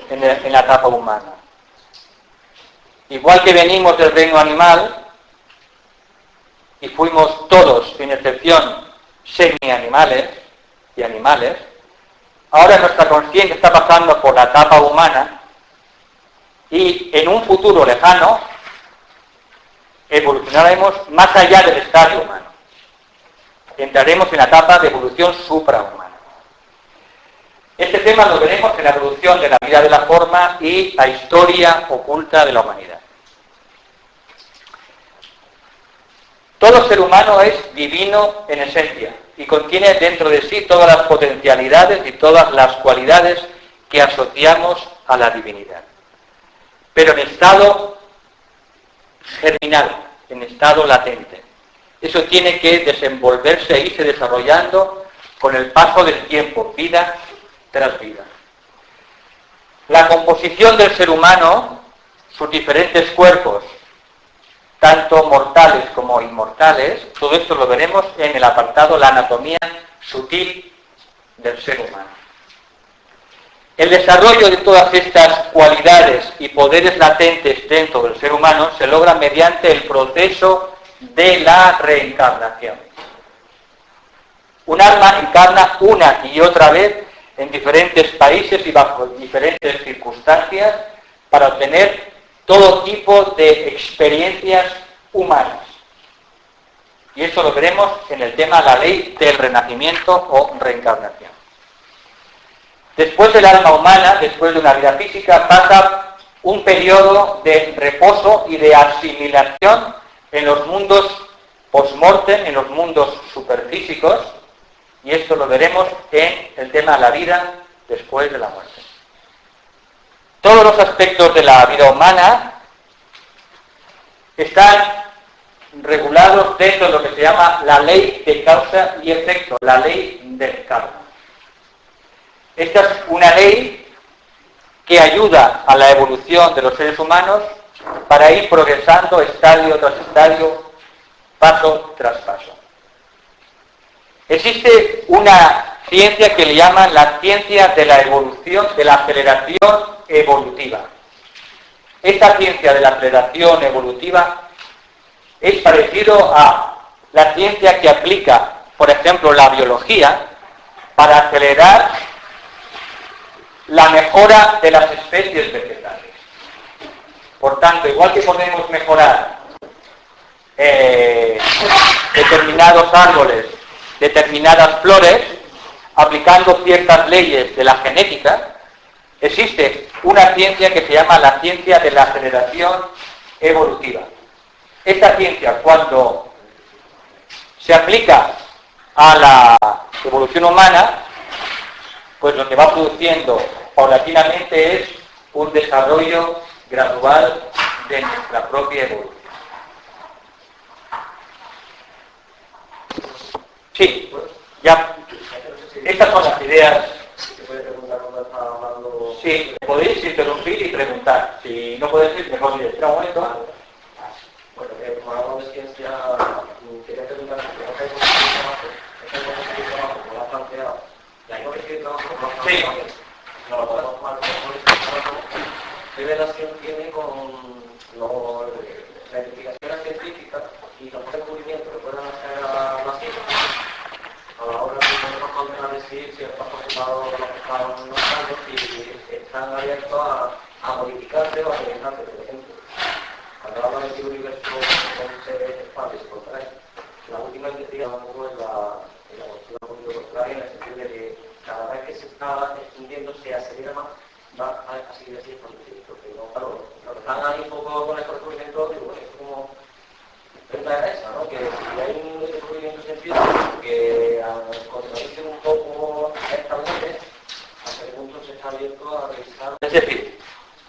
en la etapa humana. Igual que venimos del reino animal y fuimos todos, sin excepción, semi-animales y animales, ahora nuestra conciencia está pasando por la etapa humana y en un futuro lejano evolucionaremos más allá del estadio humano. Entraremos en la etapa de evolución suprahumana. Este tema lo veremos en la evolución de la vida de la forma y la historia oculta de la humanidad. Todo ser humano es divino en esencia y contiene dentro de sí todas las potencialidades y todas las cualidades que asociamos a la divinidad. Pero en estado germinal, en estado latente. Eso tiene que desenvolverse e irse desarrollando con el paso del tiempo, vida tras vida. La composición del ser humano, sus diferentes cuerpos, tanto mortales como inmortales, todo esto lo veremos en el apartado La anatomía sutil del ser humano. El desarrollo de todas estas cualidades y poderes latentes dentro del ser humano se logra mediante el proceso de la reencarnación. Un alma encarna una y otra vez en diferentes países y bajo diferentes circunstancias para obtener todo tipo de experiencias humanas. Y eso lo veremos en el tema la ley del renacimiento o reencarnación. Después del alma humana, después de una vida física, pasa un periodo de reposo y de asimilación en los mundos post-mortem, en los mundos superfísicos, y esto lo veremos en el tema de la vida después de la muerte. Todos los aspectos de la vida humana están regulados dentro de lo que se llama la ley de causa y efecto, la ley del karma. Esta es una ley que ayuda a la evolución de los seres humanos para ir progresando estadio tras estadio, paso tras paso. Existe una ciencia que le llaman la ciencia de la evolución, de la aceleración evolutiva. Esta ciencia de la aceleración evolutiva es parecido a la ciencia que aplica, por ejemplo, la biología para acelerar la mejora de las especies vegetales. Por tanto, igual que podemos mejorar determinados árboles, determinadas flores, aplicando ciertas leyes de la genética, existe una ciencia que se llama la ciencia de la aceleración evolutiva. Esta ciencia, cuando se aplica a la evolución humana, pues lo que va produciendo paulatinamente es un desarrollo gradual de nuestra propia evolución. Sí, ya. Estas son las ideas. Sí, podéis interrumpir y preguntar. Si no podéis ir, mejor ir. Espera un momento. Bueno, como hablamos de ciencia, quería preguntar si no tenemos un trabajo, como lo ha planteado, y hay que trabajo como lo ha planteado, no lo podemos tomar como este trabajo, ¿qué relación tiene con la investigación científica y los descubrimientos que puedan hacer a la ciencia? A la hora de podemos contradecir si está aproximado los que están notando y están abiertos a modificarse o a rellenarse, por ejemplo. Cuando hablan de que el universo se expande, se contrae, la última investigación es la postura un poquito contraria, en el sentido de que cada vez que se está extendiendo se acelera más, va a seguir así expandiendo. Porque claro, lo que están ahí un poco con estos descubrimientos, digo, bueno, es como pregunta esa, ¿no? Que si hay un descubrimiento científico que contradice un poco esta mente, hasta qué punto se está abierto a revisar. Es decir,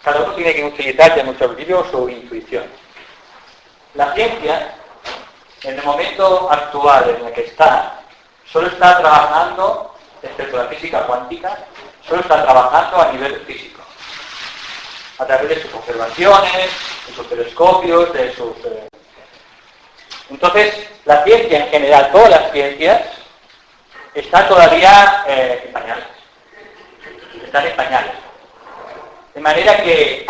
cada uno tiene que utilizar de nuestro principio su intuición. La ciencia, en el momento actual en el que está, solo está trabajando, excepto la física cuántica, solo está trabajando a nivel físico. A través de sus observaciones, de sus telescopios, de sus... Entonces, la ciencia en general, todas las ciencias, están todavía en pañales. Están en pañales. De manera que,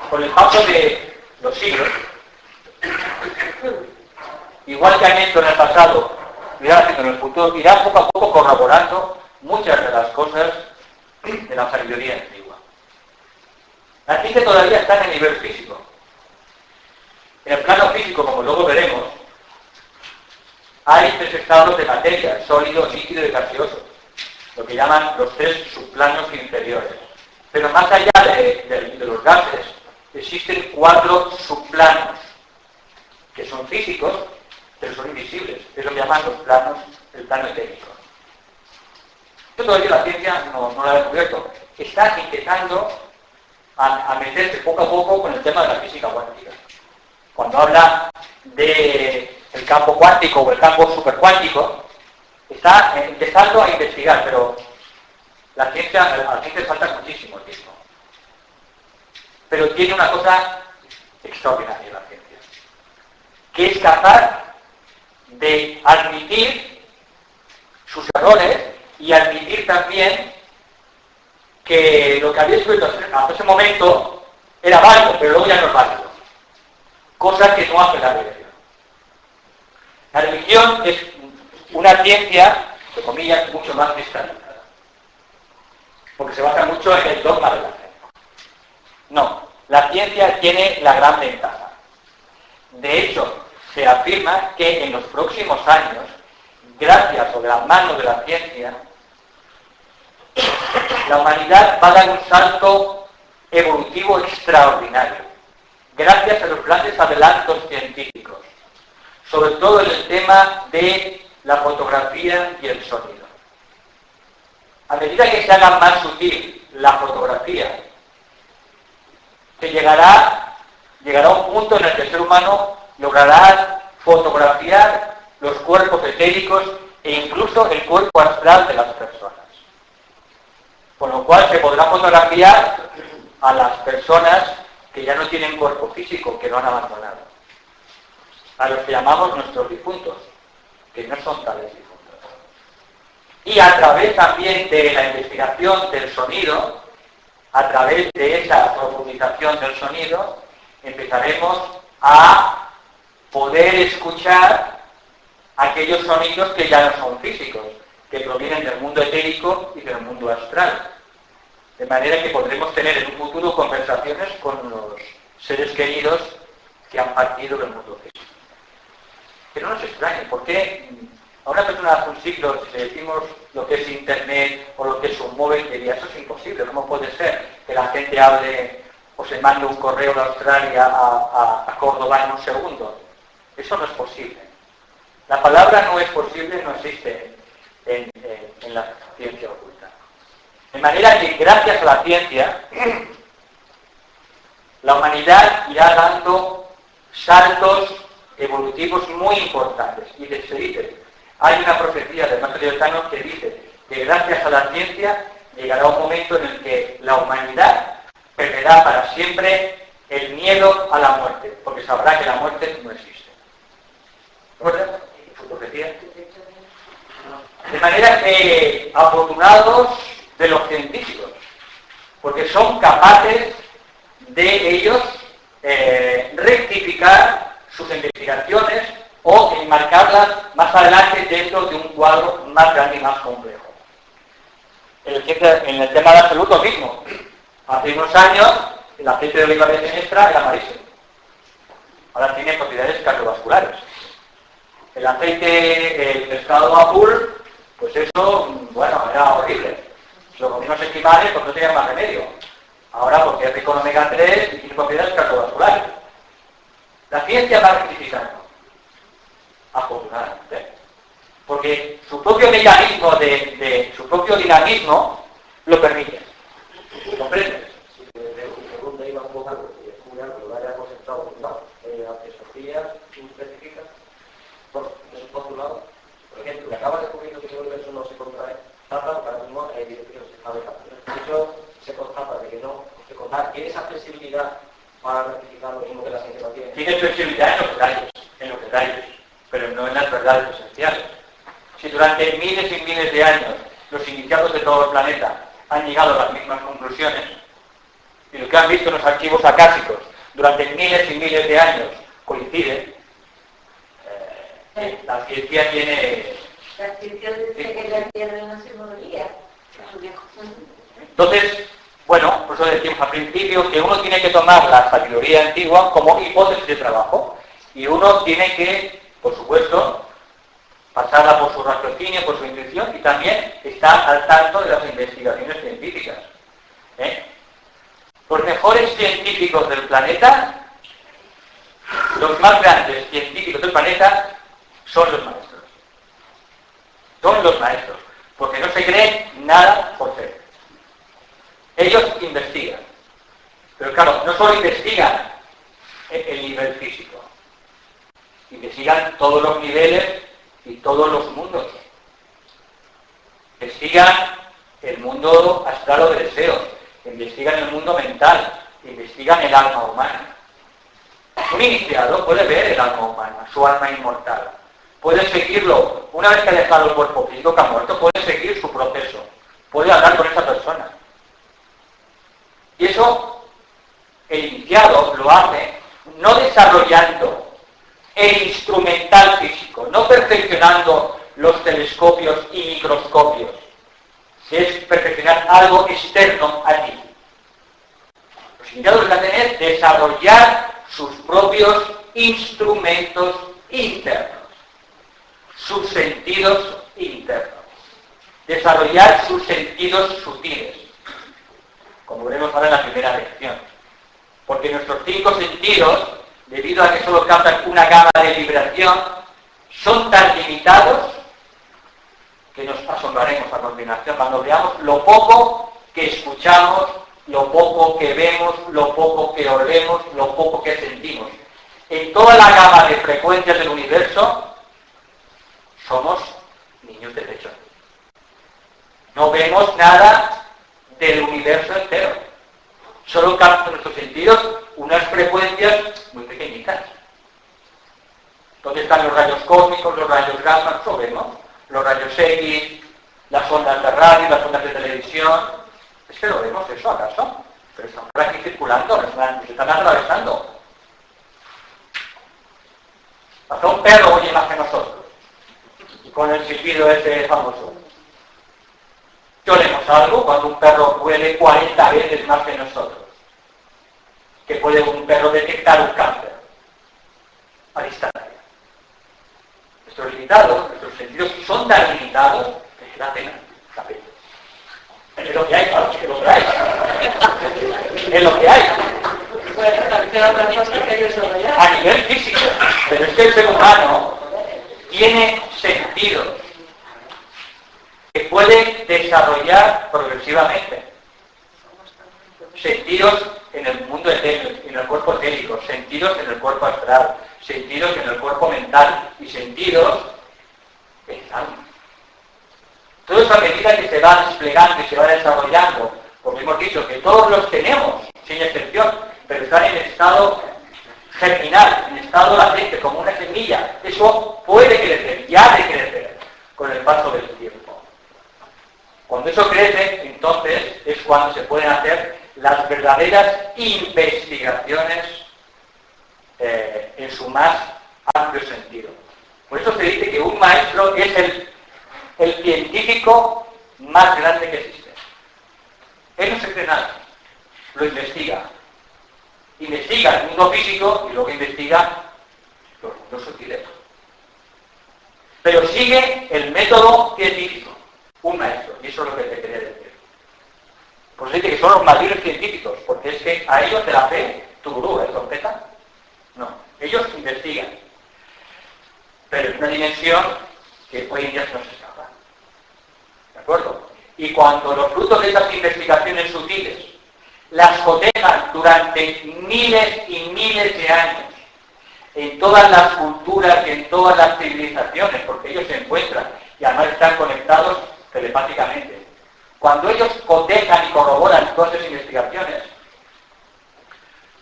con el paso de los siglos, igual que han hecho en el pasado, irán haciendo en el futuro, irán poco a poco corroborando muchas de las cosas de la sabiduría antigua. La ciencia todavía está en el nivel físico. En el plano físico, como luego veremos, hay tres estados de materia: sólido, líquido y gaseoso, lo que llaman los tres subplanos inferiores. Pero más allá de los gases, existen 4 subplanos, que son físicos, pero son invisibles. Es lo que llaman los planos, el plano etérico. Esto todavía la ciencia no lo ha descubierto. Está intentando a meterse poco a poco con el tema de la física cuántica. Cuando habla del campo cuántico o el campo supercuántico, está empezando a investigar, pero a la ciencia falta muchísimo tiempo. Pero tiene una cosa extraordinaria la ciencia, que es capaz de admitir sus errores y admitir también que lo que había escrito hasta ese momento era válido, pero luego ya no es válido. Cosa que no hace la religión. La religión es una ciencia, entre comillas, mucho más cristalizada, porque se basa mucho en el dogma de la fe. No, la ciencia tiene la gran ventaja. De hecho, se afirma que en los próximos años, gracias o de la mano de la ciencia, la humanidad va a dar un salto evolutivo extraordinario, gracias a los grandes adelantos científicos, sobre todo en el tema de la fotografía y el sonido. A medida que se haga más sutil la fotografía, se llegará a un punto en el que el ser humano logrará fotografiar los cuerpos etéricos e incluso el cuerpo astral de las personas. Con lo cual se podrá fotografiar a las personas que ya no tienen cuerpo físico, que no han abandonado. A los que llamamos nuestros difuntos, que no son tales difuntos. Y a través también de la investigación del sonido, a través de esa profundización del sonido, empezaremos a poder escuchar aquellos sonidos que ya no son físicos, que provienen del mundo etérico y del mundo astral. De manera que podremos tener en un futuro conversaciones con los seres queridos que han partido del mundo físico. Pero no nos extrañe, ¿por qué a una persona hace un siglo, si le decimos lo que es Internet o lo que es un móvil, diría, eso es imposible? ¿Cómo puede ser que la gente hable o se mande un correo de Australia a Córdoba en un segundo? Eso no es posible. La palabra no es posible, no existe en la ciencia oculta. De manera que gracias a la ciencia, la humanidad irá dando saltos evolutivos muy importantes. Y se dice, hay una profecía del maestro tibetano que dice que gracias a la ciencia llegará un momento en el que la humanidad perderá para siempre el miedo a la muerte, porque sabrá que la muerte no existe. ¿Recuerdas su profecía? De manera que afortunados de los científicos, porque son capaces de ellos rectificar sus investigaciones o enmarcarlas más adelante dentro de un cuadro más grande y más complejo. En el tema de la salud lo mismo. Hace unos años el aceite de oliva de sinestra era malísimo. Ahora tiene propiedades cardiovasculares. El aceite, el pescado azul, pues eso, bueno, era horrible. Lo comían los esquimales porque no tenían más remedio. Ahora porque es rico en omega 3 y tiene propiedades cardiovasculares. La ciencia va rectificando. Afortunadamente. Porque su propio mecanismo su propio dinamismo lo permite. ¿Comprendes? Según te iba a jugar, lo que haya concentrado, filosofía específica, bueno, eso por tu lado. Por ejemplo, que acabas descubriendo que el universo no se contrae, ahora mismo hay evidencia que se sabe capturar. De hecho, se constata de que no se contar que esa flexibilidad para rectificar lo mismo que la ciencia tiene. Tiene flexibilidad en los detalles, pero no en las verdades esenciales. Si durante miles y miles de años los iniciados de todo el planeta han llegado a las mismas conclusiones, y lo que han visto en los archivos acásicos durante miles y miles de años coincide, la ciencia tiene... La ciencia dice que la Tierra no se moría. Entonces, bueno, por eso decimos al principio que uno tiene que tomar la sabiduría antigua como hipótesis de trabajo y uno tiene que, por supuesto, pasarla por su raciocinio, por su intuición y también estar al tanto de las investigaciones científicas. Los mejores científicos del planeta, los más grandes científicos del planeta, son los maestros. Son los maestros, porque no se creen nada por ser. Ellos investigan. Pero claro, no solo investigan el nivel físico, investigan todos los niveles y todos los mundos. Investigan el mundo astral o de deseos, investigan el mundo mental, investigan el alma humana. Un iniciado puede ver el alma humana, su alma inmortal. Puede seguirlo, una vez que ha dejado el cuerpo físico que ha muerto, puede seguir su proceso, puede hablar con esa persona. Y eso, el iniciado lo hace no desarrollando el instrumental físico, no perfeccionando los telescopios y microscopios, que es perfeccionar algo externo a ti. Los iniciados lo que hacen es desarrollar sus propios instrumentos internos, sus sentidos internos, desarrollar sus sentidos sutiles, como veremos ahora en la primera lección. Porque nuestros 5 sentidos, debido a que solo captan una gama de vibración, son tan limitados que nos asombraremos a continuación cuando veamos lo poco que escuchamos, lo poco que vemos, lo poco que olemos, lo poco que sentimos. En toda la gama de frecuencias del universo, somos niños de pecho. No vemos nada del universo entero. Solo captan nuestros sentidos unas frecuencias muy pequeñitas. ¿Dónde están los rayos cósmicos, los rayos gamma? Eso vemos. Los rayos X, las ondas de radio, las ondas de televisión. Es que lo vemos eso, ¿acaso? Pero están por aquí circulando, nos están atravesando. Hasta un perro oye más que nosotros, con el silbido ese famoso. ¿Qué olemos algo cuando un perro huele 40 veces más que nosotros? Que puede un perro detectar un cáncer al instante. Nuestros limitados, nuestros sentidos son tan limitados que da pena. Es lo que hay, claro, es lo que hay. Es lo que hay. A nivel físico. Pero es que el ser humano tiene sentidos que puede desarrollar progresivamente. Sentidos en el mundo etéreo, en el cuerpo etérico, sentidos en el cuerpo astral, sentidos en el cuerpo mental y sentidos en el alma. Todo eso a medida que se va desplegando y se va desarrollando, porque hemos dicho que todos los tenemos, sin excepción, pero están en estado germinal, en estado latente, como una semilla. Eso puede crecer, ya ha de crecer, con el paso del tiempo. Cuando eso crece, entonces es cuando se pueden hacer las verdaderas investigaciones en su más amplio sentido. Por eso se dice que un maestro es el científico más grande que existe. Él no se cree nada, lo investiga. Investiga el mundo físico y luego investiga los mundos sutiles. Pero sigue el método científico, un maestro, y eso es lo que te quería decir. Por eso dice que son los mayores científicos, porque es que a ellos te la fe tu gurú, ¿es trompeta? No, ellos investigan. Pero en una dimensión que hoy en día se nos escapa. ¿De acuerdo? Y cuando los frutos de esas investigaciones sutiles las cotejan durante miles y miles de años en todas las culturas y en todas las civilizaciones, porque ellos se encuentran y además están conectados telepáticamente. Cuando ellos cotejan y corroboran todas esas investigaciones,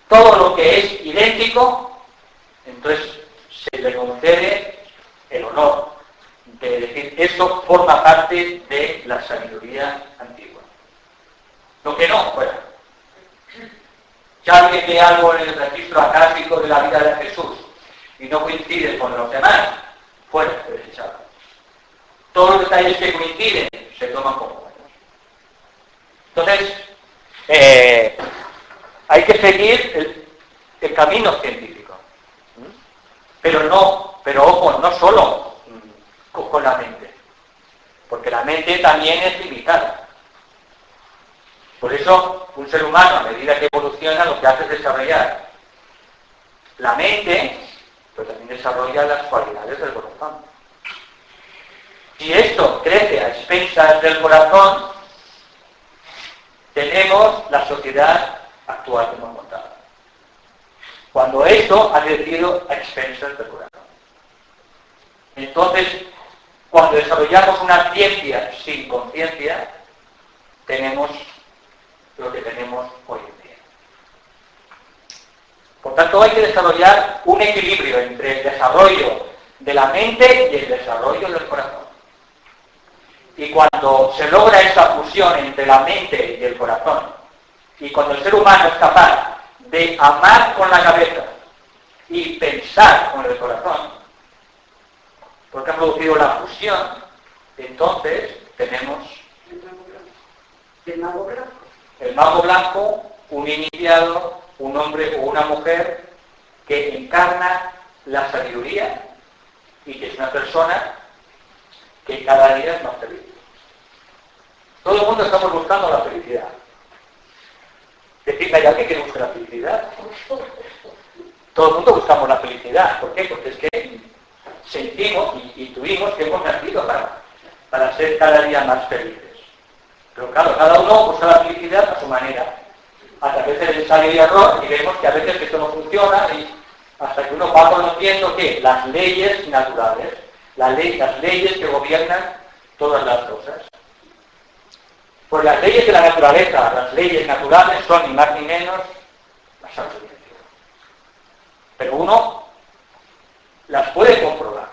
todo lo que es idéntico, entonces se le concede el honor de decir, esto forma parte de la sabiduría antigua. Lo que no, fuera. Si alguien ve algo en el registro acásico de la vida de Jesús y no coincide con los demás, fuera, desechado. Todos los detalles que coinciden se toman como buenos. Entonces, hay que seguir el camino científico. Pero ojo, no solo con la mente, porque la mente también es limitada. Por eso, un ser humano, a medida que evoluciona, lo que hace es desarrollar la mente, pero también desarrolla las cualidades del corazón. Si esto crece a expensas del corazón, tenemos la sociedad actual que hemos montado. Cuando esto ha crecido a expensas del corazón. Entonces, cuando desarrollamos una ciencia sin conciencia, tenemos lo que tenemos hoy en día. Por tanto, hay que desarrollar un equilibrio entre el desarrollo de la mente y el desarrollo del corazón. Y cuando se logra esta fusión entre la mente y el corazón, y cuando el ser humano es capaz de amar con la cabeza y pensar con el corazón, porque ha producido la fusión, entonces tenemos el mago blanco, un iniciado, un hombre o una mujer que encarna la sabiduría y que es una persona que cada día es más feliz. Todo el mundo estamos buscando la felicidad. Decidme ya que busca la felicidad. Todo el mundo buscamos la felicidad. ¿Por qué? Porque es que sentimos y intuimos que hemos nacido para ser cada día más felices. Pero claro, cada uno busca la felicidad a su manera, a través del ensayo y error, y vemos que a veces esto no funciona y hasta que uno va conociendo que las leyes naturales, las leyes que gobiernan todas las cosas. Pues las leyes de la naturaleza, las leyes naturales son ni más ni menos las autoridades. Pero uno las puede comprobar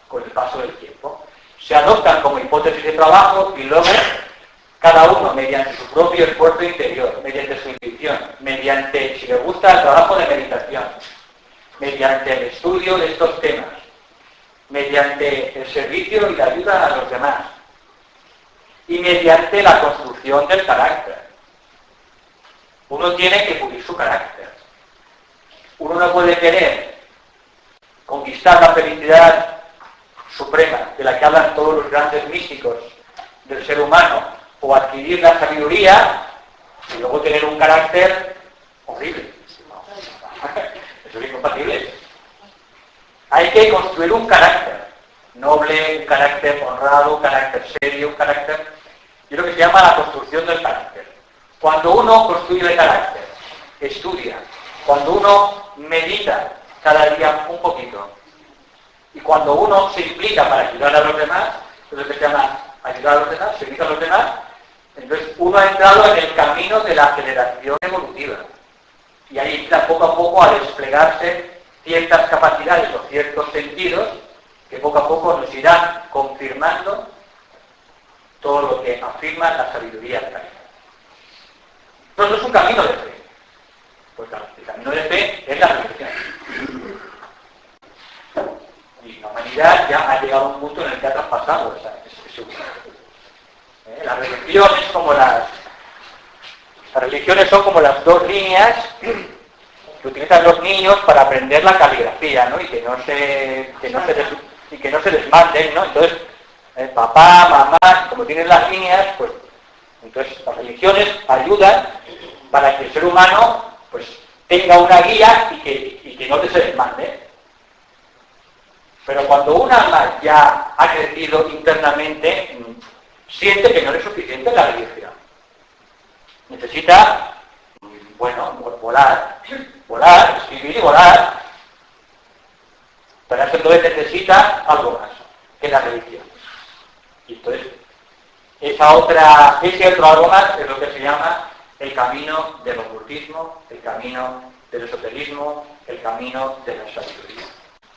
con el paso del tiempo. Se adoptan como hipótesis de trabajo y luego cada uno mediante su propio esfuerzo interior, mediante su intuición, mediante, si le gusta, el trabajo de meditación, mediante el estudio de estos temas, mediante el servicio y la ayuda a los demás, y mediante la construcción del carácter. Uno tiene que pulir su carácter. Uno no puede querer conquistar la felicidad suprema, de la que hablan todos los grandes místicos del ser humano, o adquirir la sabiduría y luego tener un carácter horrible. Eso es incompatible. Hay que construir un carácter. noble, un carácter honrado, un carácter serio, un carácter... Y lo que se llama la construcción del carácter. Cuando uno construye el carácter, estudia, cuando uno medita cada día un poquito, y cuando uno se implica para ayudar a los demás, es lo que se llama ayudar a los demás, servir a los demás, entonces uno ha entrado en el camino de la aceleración evolutiva. Y ahí empieza poco a poco a desplegarse ciertas capacidades o ciertos sentidos que poco a poco nos irán confirmando todo lo que afirma la sabiduría de la vida. Entonces es un camino de fe. Pues el camino de fe es la religión. Y la humanidad ya ha llegado a un punto en el que ha traspasado ese punto. Las religiones son como las dos líneas que utilizan los niños para aprender la caligrafía, ¿no? Y que no se desmanden, ¿no? Entonces, papá, mamá, como tienen las líneas, pues entonces las religiones ayudan para que el ser humano pues tenga una guía y que no se desmande. Pero cuando un alma ya ha crecido internamente, siente que no es suficiente la religión. Necesita, volar, escribir y volar. Pero entonces necesita algo más que la religión. Y entonces, ese otro algo más es lo que se llama el camino del ocultismo, el camino del esoterismo, el camino de la sabiduría.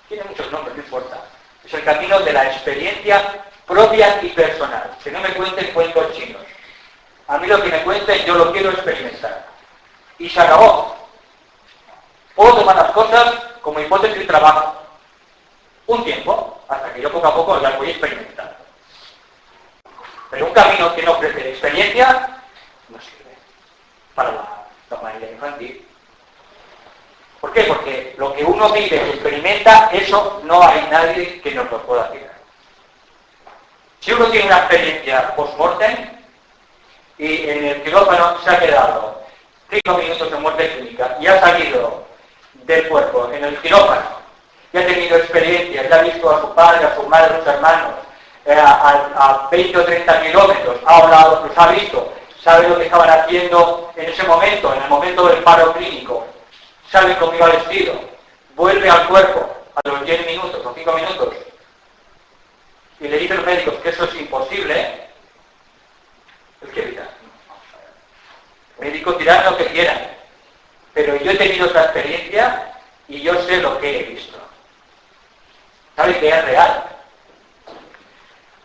Tiene muchos nombres, no importa. Es el camino de la experiencia propia y personal. Que no me cuenten cuentos chinos. A mí lo que me cuenten yo lo quiero experimentar. Y se acabó. Puedo tomar las cosas como hipótesis de trabajo. Un tiempo, hasta que yo poco a poco las voy experimentando. Pero un camino que no ofrece experiencia no sirve para la humanidad infantil. ¿Por qué? Porque lo que uno vive y experimenta, eso no hay nadie que nos lo pueda tirar. Si uno tiene una experiencia post-mortem y en el quirófano se ha quedado 5 minutos de muerte clínica y ha salido del cuerpo en el quirófano y ha tenido experiencias, ya ha visto a su padre, a su madre, a sus hermanos, a 20 o 30 kilómetros, ha hablado, los ha visto, sabe lo que estaban haciendo en ese momento, en el momento del paro clínico, sabe cómo iba vestido, vuelve al cuerpo a los 10 minutos o 5 minutos y le dice a los médicos que eso es imposible, es que dirá, los médicos dirán lo que quieran, pero yo he tenido esa experiencia y yo sé lo que he visto. Sabe que es real.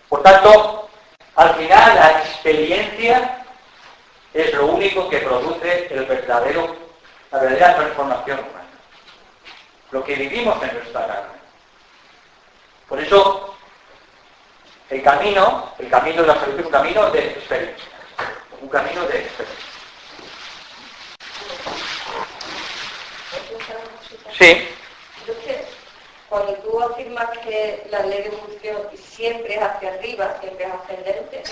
Por tanto, al final la experiencia es lo único que produce la verdadera transformación humana. Lo que vivimos en nuestra carne. Por eso, el camino de la salud es un camino de experiencia. Un camino de experiencia. Sí. Entonces, cuando tú afirmas que la ley de evolución siempre es hacia arriba, siempre es ascendente,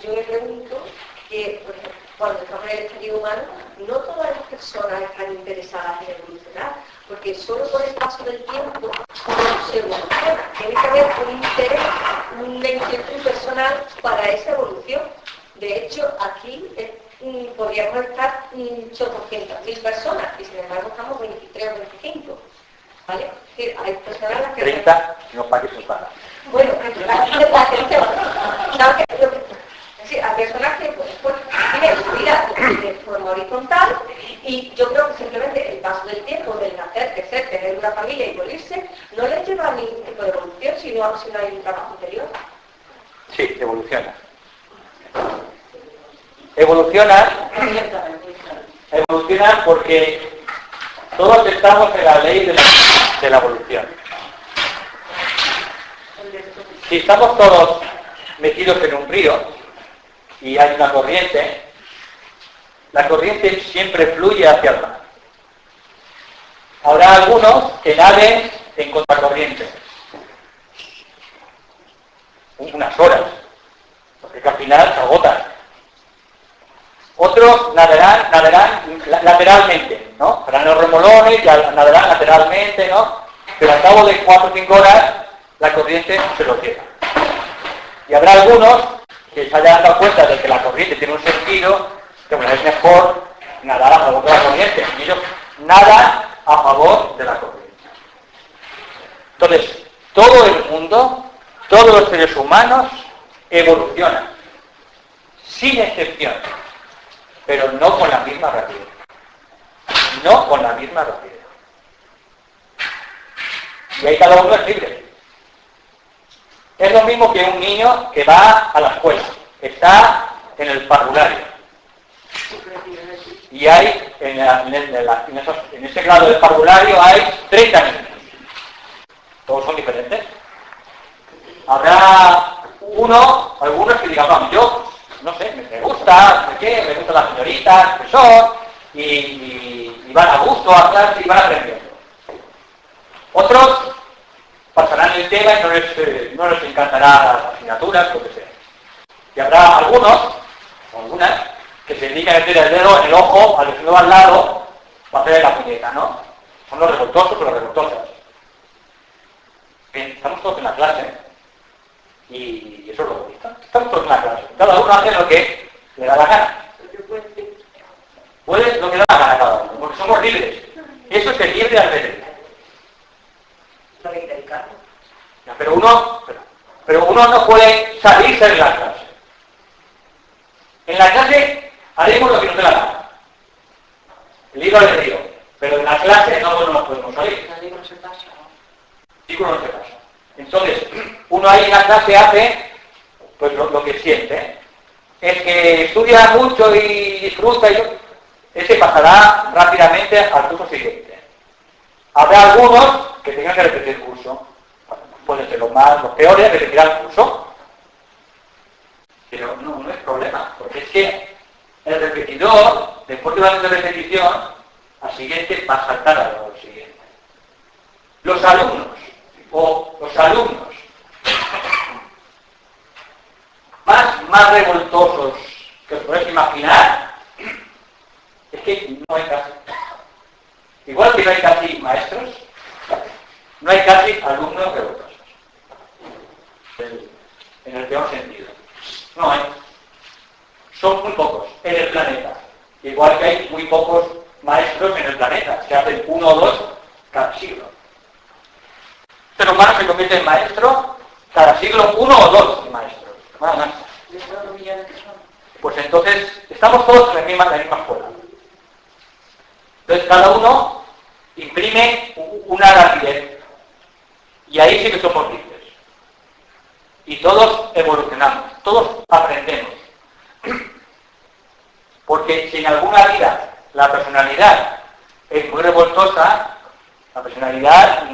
yo me pregunto que, por ejemplo, cuando estamos en el estadio humano, no todas las personas están interesadas en evolucionar, porque solo con el paso del tiempo no se evoluciona. Tiene que haber un interés, una inquietud personal para esa evolución. De hecho, aquí podríamos estar 800.000 personas, y sin embargo estamos 23 o 25. ¿Vale? Es decir, hay personas a las que... 30, no pagues su paga. Bueno, la gente ¿sabes qué? Es decir, hay personas que viven su vida de forma horizontal y yo creo que simplemente el paso del tiempo, del nacer, crecer, tener una familia y morirse, no les lleva a ningún tipo de evolución si no hay un trabajo interior. Sí, evoluciona. Evoluciona porque todos estamos en la ley de la evolución. Si estamos todos metidos en un río y hay una corriente, la corriente siempre fluye hacia el mar. Habrá algunos que naden en contracorriente unas horas, porque al final se agotan. Otros nadarán lateralmente, ¿no? Harán los remolones, ya nadarán lateralmente, ¿no? Pero al cabo de 4 o 5 horas la corriente se los lleva. Y habrá algunos que se hayan dado cuenta de que la corriente tiene un sentido, que bueno, es mejor nadar a favor de la corriente. Y ellos nadan a favor de la corriente. Entonces, todo el mundo, todos los seres humanos evolucionan, sin excepción, pero no con la misma rapidez. No con la misma rapidez. Y ahí cada uno es libre. Es lo mismo que un niño que va a la escuela, está en el parvulario. Y hay, en ese grado del parvulario hay 30 niños. Todos son diferentes. Habrá algunos que digan, vamos, yo, no sé, me gusta, no sé qué, me gustan las señoritas, que son, y van a gusto a clase y van aprendiendo. Otros pasarán el tema y no les encantará las asignaturas, lo que sea. Y habrá algunos, o algunas, que se dedican a meter el dedo en el ojo al vecino al lado para hacerle la puñeta, ¿no? Son los revoltosos o las revoltosas. Bien, estamos todos en la clase, y eso es lo bonito. Estamos todos en la clase. Cada uno hace lo que le da la gana. Puede lo que le da la gana a cada uno, porque somos libres. Eso es el libre albedrío. Pero uno no puede salirse de la clase. En la clase haremos lo que nos dé la gana. El libre albedrío. Pero en la clase no nos podemos salir. El libro no se pasa. Entonces, uno ahí en la clase hace pues lo que siente. El que estudia mucho y disfruta, ese pasará rápidamente al curso siguiente. Habrá algunos que tengan que repetir el curso. Pueden ser los peores, repetirán el curso. Pero no es problema, porque es que el repetidor, después de un año de repetición, al siguiente va a saltar al siguiente. Los alumnos más revoltosos que os podéis imaginar, es que no hay casi. Igual que no hay casi maestros, no hay casi alumnos revoltosos. En el peor sentido. No hay. Son muy pocos en el planeta. Igual que hay muy pocos maestros en el planeta. Se hacen 1 o 2 cada siglo. El ser humano se convierte en maestro cada siglo 1 o 2 maestros. Nada más. Pues entonces estamos todos en la misma escuela. Entonces cada uno imprime una rapidez. Y ahí sí que somos libres. Y todos evolucionamos, todos aprendemos. Porque si en alguna vida la personalidad es muy revoltosa, la personalidad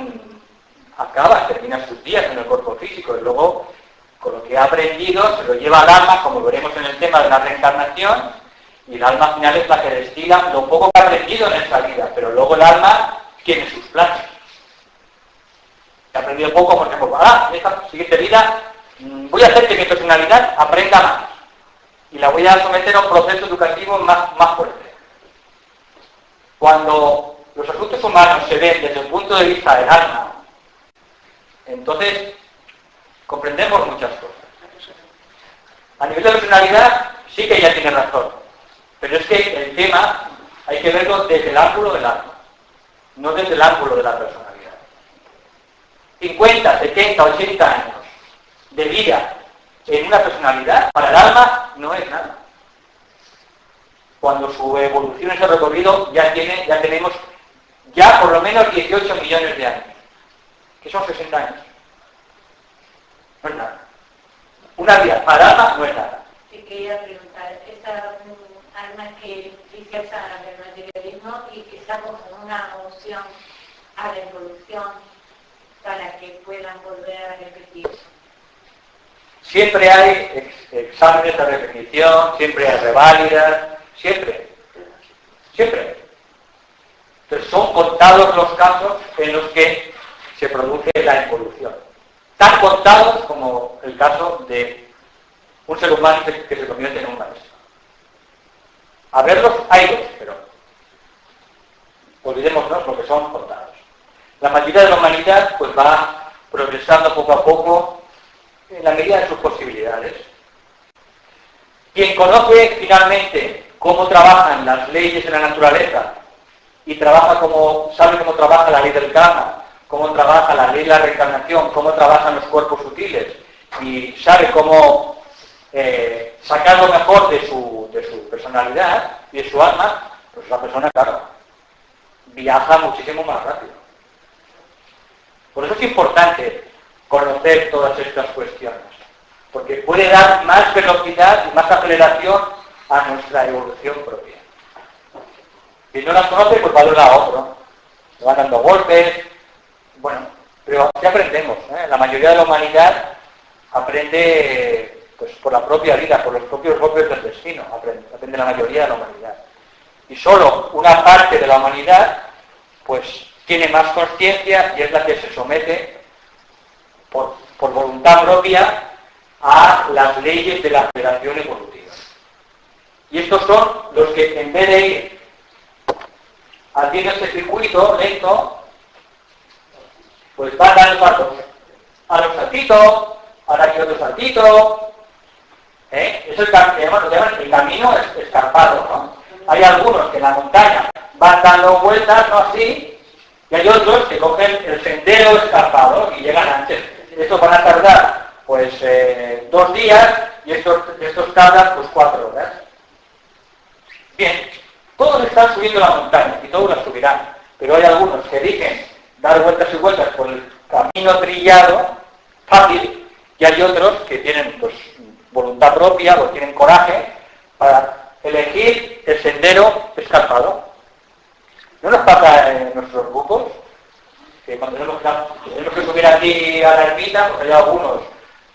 termina sus días en el cuerpo físico y luego con lo que ha aprendido se lo lleva al alma, como veremos en el tema de la reencarnación, y el alma al final es la que destila lo poco que ha aprendido en esta vida, pero luego el alma tiene sus planes. Ha aprendido poco, por ejemplo, en esta siguiente vida voy a hacer que mi personalidad aprenda más y la voy a someter a un proceso educativo más fuerte. Cuando los asuntos humanos se ven desde el punto de vista del alma, entonces comprendemos muchas cosas. A nivel de personalidad sí que ella tiene razón, pero es que el tema hay que verlo desde el ángulo del alma, no desde el ángulo de la personalidad. 50, 70, 80 años de vida en una personalidad, para el alma no es nada. Cuando su evolución, ese recorrido, ya tenemos por lo menos 18 millones de años, que son 60 años. No es nada. Una vida para el alma no es nada. Sí, quería preguntar, esa alma que empieza del materialismo y que está como una opción a la evolución para que puedan volver a repetir. Siempre hay exámenes de repetición, siempre hay reválidas, siempre. Entonces son contados los casos en los que se produce la evolución. Tan contados como el caso de un ser humano que se convierte en un maestro. A verlos hay dos, pero olvidémonos porque son contados. La mayoría de la humanidad pues va progresando poco a poco en la medida de sus posibilidades. Quien conoce finalmente cómo trabajan las leyes de la naturaleza y sabe cómo trabaja la ley del karma, cómo trabaja la ley de la reencarnación, cómo trabajan los cuerpos sutiles y sabe cómo sacar lo mejor de su personalidad y de su alma, pues la persona, claro, viaja muchísimo más rápido. Por eso es importante conocer todas estas cuestiones, porque puede dar más velocidad y más aceleración a nuestra evolución propia. Si no las conoce, pues va de uno a otro. Le van dando golpes, bueno, pero así aprendemos, ¿eh? La mayoría de la humanidad aprende pues por la propia vida, por los propios golpes del destino, aprende la mayoría de la humanidad. Y solo una parte de la humanidad, pues tiene más conciencia y es la que se somete por voluntad propia a las leyes de la aceleración evolutiva. Y estos son los que, en vez de ir haciendo este circuito lento, pues van dando pasos a los saltitos, ahora que otro saltito. Es lo llaman el camino escarpado, ¿no? Hay algunos que en la montaña van dando vueltas, ¿no? Así, y hay otros que cogen el sendero escarpado y llegan antes. Estos van a tardar pues 2 días y estos tardan pues 4 horas. Bien, todos están subiendo la montaña y todos la subirán, pero hay algunos que eligen dar vueltas y vueltas por el camino trillado, fácil, y hay otros que tienen pues voluntad propia o tienen coraje para elegir el sendero escarpado. ¿No nos pasa en nuestros grupos? Que cuando tenemos que subir aquí a la ermita, pues hay algunos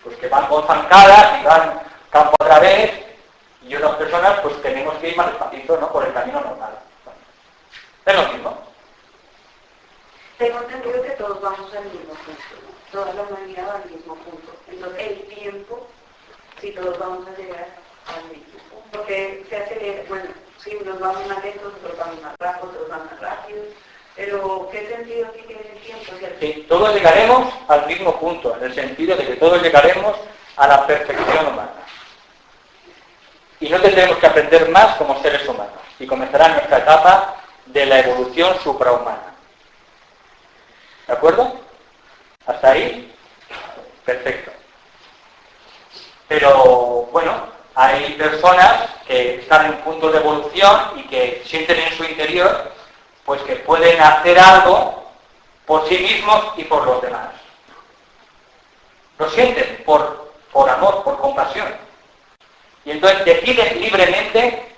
pues, que van con zancadas y van campo a través, y otras personas pues tenemos que ir más despacito, ¿no? Por el camino normal. Es lo mismo. Tengo entendido que todos vamos al mismo punto, ¿no? Toda la humanidad va al mismo punto. Entonces el tiempo, si todos vamos a llegar al mismo punto. Porque se acelera, bueno, si unos vamos más lentos, otros vamos más rápido, otros van más rápido. Pero, ¿qué sentido aquí tiene el tiempo? Sí, todos llegaremos al mismo punto, en el sentido de que todos llegaremos a la perfección humana. Y no tendremos que aprender más como seres humanos. Y comenzará nuestra etapa de la evolución suprahumana. ¿De acuerdo? ¿Hasta ahí? Perfecto. Pero, bueno, hay personas que están en puntos de evolución y que sienten en su interior pues que pueden hacer algo por sí mismos y por los demás. Lo sienten por amor, por compasión. Y entonces deciden libremente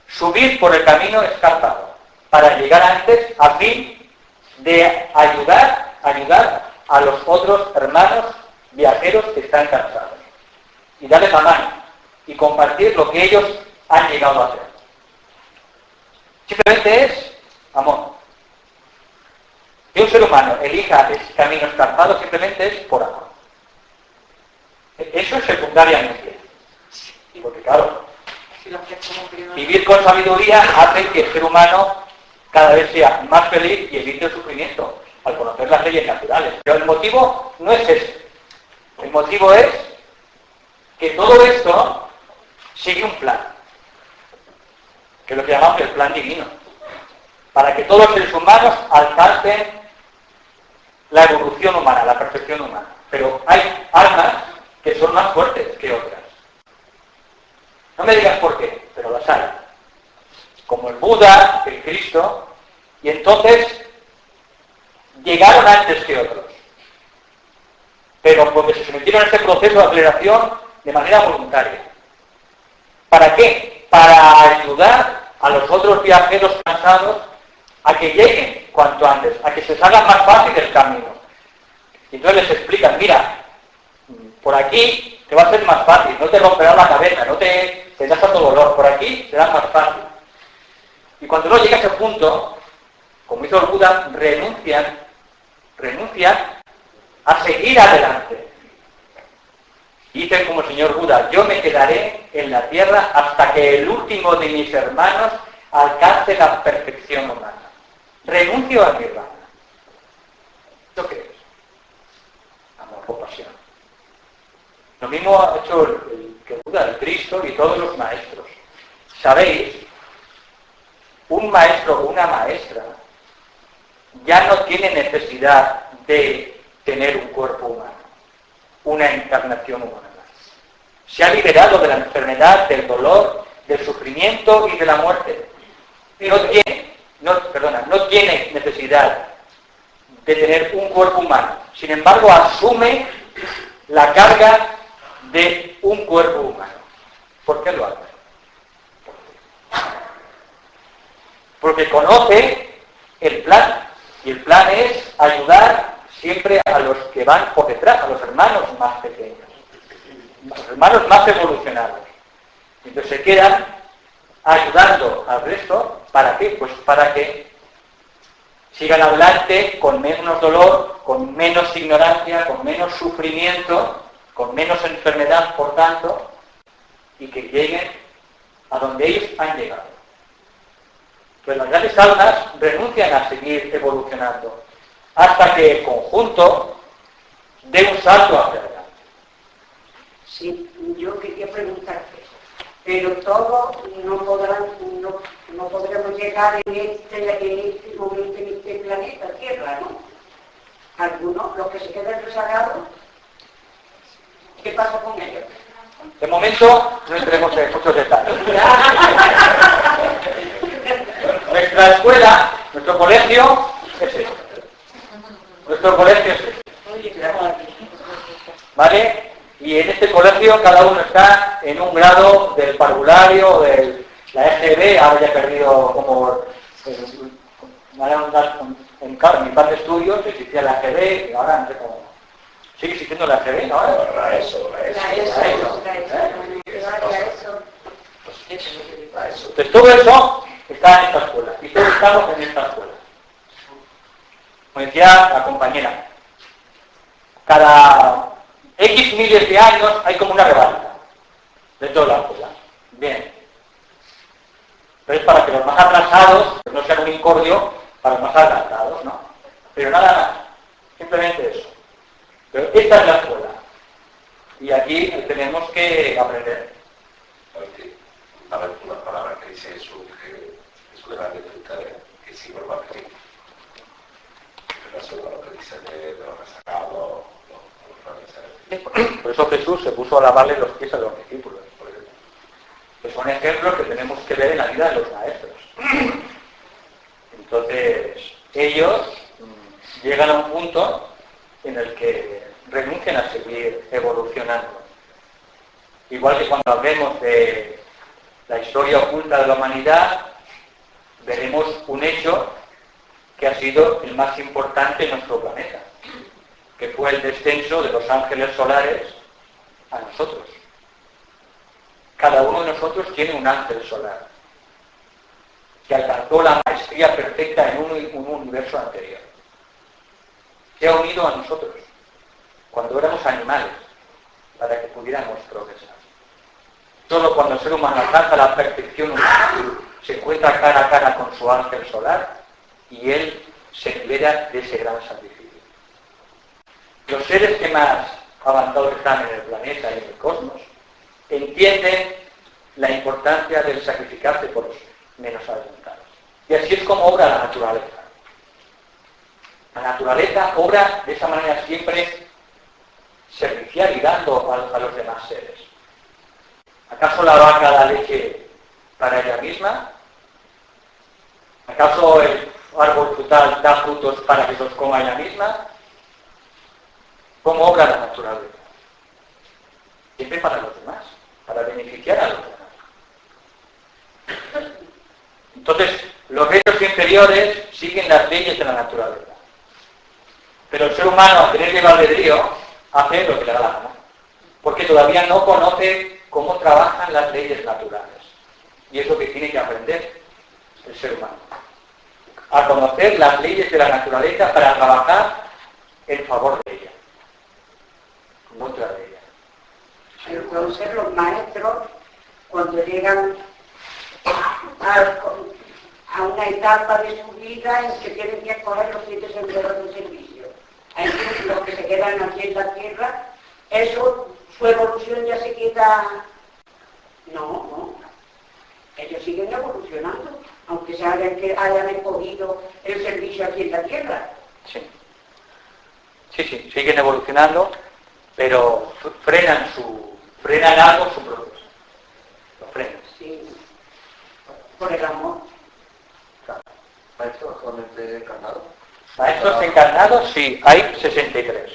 subir por el camino escarpado para llegar antes a fin de ayudar a los otros hermanos viajeros que están cansados. Y darles la mano y compartir lo que ellos han llegado a hacer. Simplemente es amor. Que un ser humano elija ese camino escarpado simplemente es por amor. Eso es secundariamente. Porque claro, vivir con sabiduría hace que el ser humano cada vez sea más feliz y evite el sufrimiento al conocer las leyes naturales. Pero el motivo no es ese. El motivo es que todo esto sigue un plan, que es lo que llamamos el plan divino, para que todos los seres humanos alcancen la evolución humana, la perfección humana. Pero hay almas que son más fuertes que otras. No me digas por qué, pero las hay. Como el Buda, el Cristo, y entonces llegaron antes que otros. Pero porque se sometieron a ese proceso de aceleración de manera voluntaria. ¿Para qué? Para ayudar a los otros viajeros cansados a que lleguen cuanto antes, a que se les haga más fácil el camino. Y entonces les explican, mira, por aquí te va a ser más fácil, no te romperá la cabeza, no te das tanto dolor, por aquí será más fácil. Y cuando uno llega a ese punto, como hizo el Buda, renuncian a seguir adelante. Y dicen como el señor Buda, yo me quedaré en la tierra hasta que el último de mis hermanos alcance la perfección humana. Renuncio a mi nirvana. ¿Esto qué es? Lo mismo ha hecho el Buda, el Cristo y todos los maestros. ¿Sabéis? Un maestro o una maestra ya no tiene necesidad de tener un cuerpo humano, una encarnación humana. Se ha liberado de la enfermedad, del dolor, del sufrimiento y de la muerte. No tiene necesidad de tener un cuerpo humano. Sin embargo, asume la carga de un cuerpo humano. ¿Por qué lo hace? Porque conoce el plan. Y el plan es ayudar siempre a los que van por detrás, a los hermanos más pequeños, a los hermanos más evolucionados. Entonces se quedan ayudando al resto. ¿Para qué? Pues para que sigan adelante con menos dolor, con menos ignorancia, con menos sufrimiento, con menos enfermedad, por tanto, y que lleguen a donde ellos han llegado. Pues las grandes almas renuncian a seguir evolucionando hasta que el conjunto dé un salto hacia adelante. Sí, yo quería preguntarte, pero todos no podremos llegar en este momento, en este planeta Tierra, ¿no? Algunos, los que se quedan rezagados, ¿qué pasa con ellos? De momento no entremos en muchos detalles. Nuestra escuela, nuestro colegio es esto. Nuestro colegio es esto. ¿Vale? Y en este colegio cada uno está en un grado del parvulario, de la EGB, ahora ya he perdido como... en mi parte de estudios existía la EGB y ahora no sé cómo... ¿Sigue existiendo la EGB ahora? La ESO. Entonces todo eso está en esta escuela y todos estamos en esta escuela. Como decía la compañera, cada X miles de años hay como una revuelta de toda la escuela. Bien. Pero es para que los más atrasados no sean un incordio para los más adelantados, ¿no? Pero nada más. Simplemente eso. Pero esta es la escuela. Y aquí tenemos que aprender. A ver, una palabra que dice eso, que es una grande que sí, normal que en relación a lo que dice de los rezagados, por eso Jesús se puso a lavarle los pies a los discípulos. Que son ejemplos que tenemos que ver en la vida de los maestros. Entonces, ellos llegan a un punto en el que renuncian a seguir evolucionando. Igual que cuando hablemos de la historia oculta de la humanidad, veremos un hecho que ha sido el más importante en nuestro planeta, que fue el descenso de los ángeles solares a nosotros. Cada uno de nosotros tiene un ángel solar que alcanzó la maestría perfecta en un universo anterior. Se ha unido a nosotros cuando éramos animales para que pudiéramos progresar. Solo cuando el ser humano alcanza la perfección humana, se encuentra cara a cara con su ángel solar y él se libera de ese gran sacrificio. Los seres que más avanzados están en el planeta y en el cosmos entienden la importancia del sacrificarse por los menos adelantados. Y así es como obra la naturaleza. La naturaleza obra de esa manera siempre servicial y dando a los demás seres. ¿Acaso la vaca da leche para ella misma? ¿Acaso el árbol frutal da frutos para que los coma ella misma? ¿Cómo obra la naturaleza? Siempre para los demás, para beneficiar a los demás. Entonces, los reinos inferiores siguen las leyes de la naturaleza. Pero el ser humano, al tener libre albedrío, hace lo que le da la gana. Porque todavía no conoce cómo trabajan las leyes naturales. Y es lo que tiene que aprender el ser humano. A conocer las leyes de la naturaleza para trabajar en favor de ella. En contra de ella. Entonces los maestros, cuando llegan a una etapa de su vida en que tienen que escoger los 7 senderos de servicio, hay los que se quedan aquí en la tierra, eso su evolución ya se queda... No. Ellos siguen evolucionando, aunque se hayan escogido el servicio aquí en la Tierra. Sí, siguen evolucionando, pero frenan algo su proceso. Lo frenan. Sí. Por el amor. Claro. ¿Maestros actualmente encarnados? Maestros encarnados, sí, hay 63.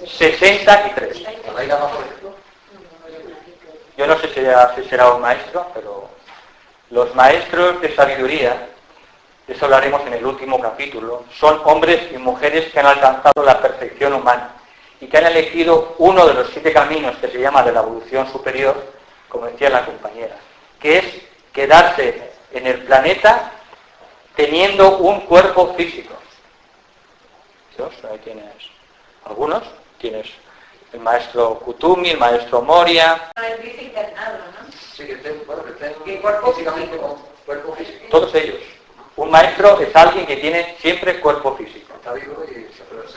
63. ¿Hay nada por ejemplo? Yo no sé si será un maestro, pero los maestros de sabiduría, de eso hablaremos en el último capítulo, son hombres y mujeres que han alcanzado la perfección humana y que han elegido uno de los 7 caminos que se llama de la evolución superior, como decía la compañera, que es quedarse en el planeta teniendo un cuerpo físico. Ahí tienes algunos, tienes el maestro Kutumi, el maestro Moria. No es dice internado, ¿no? Sí, que estén físicamente con cuerpo físico. Todos ellos. Un maestro es alguien que tiene siempre cuerpo físico. Está vivo y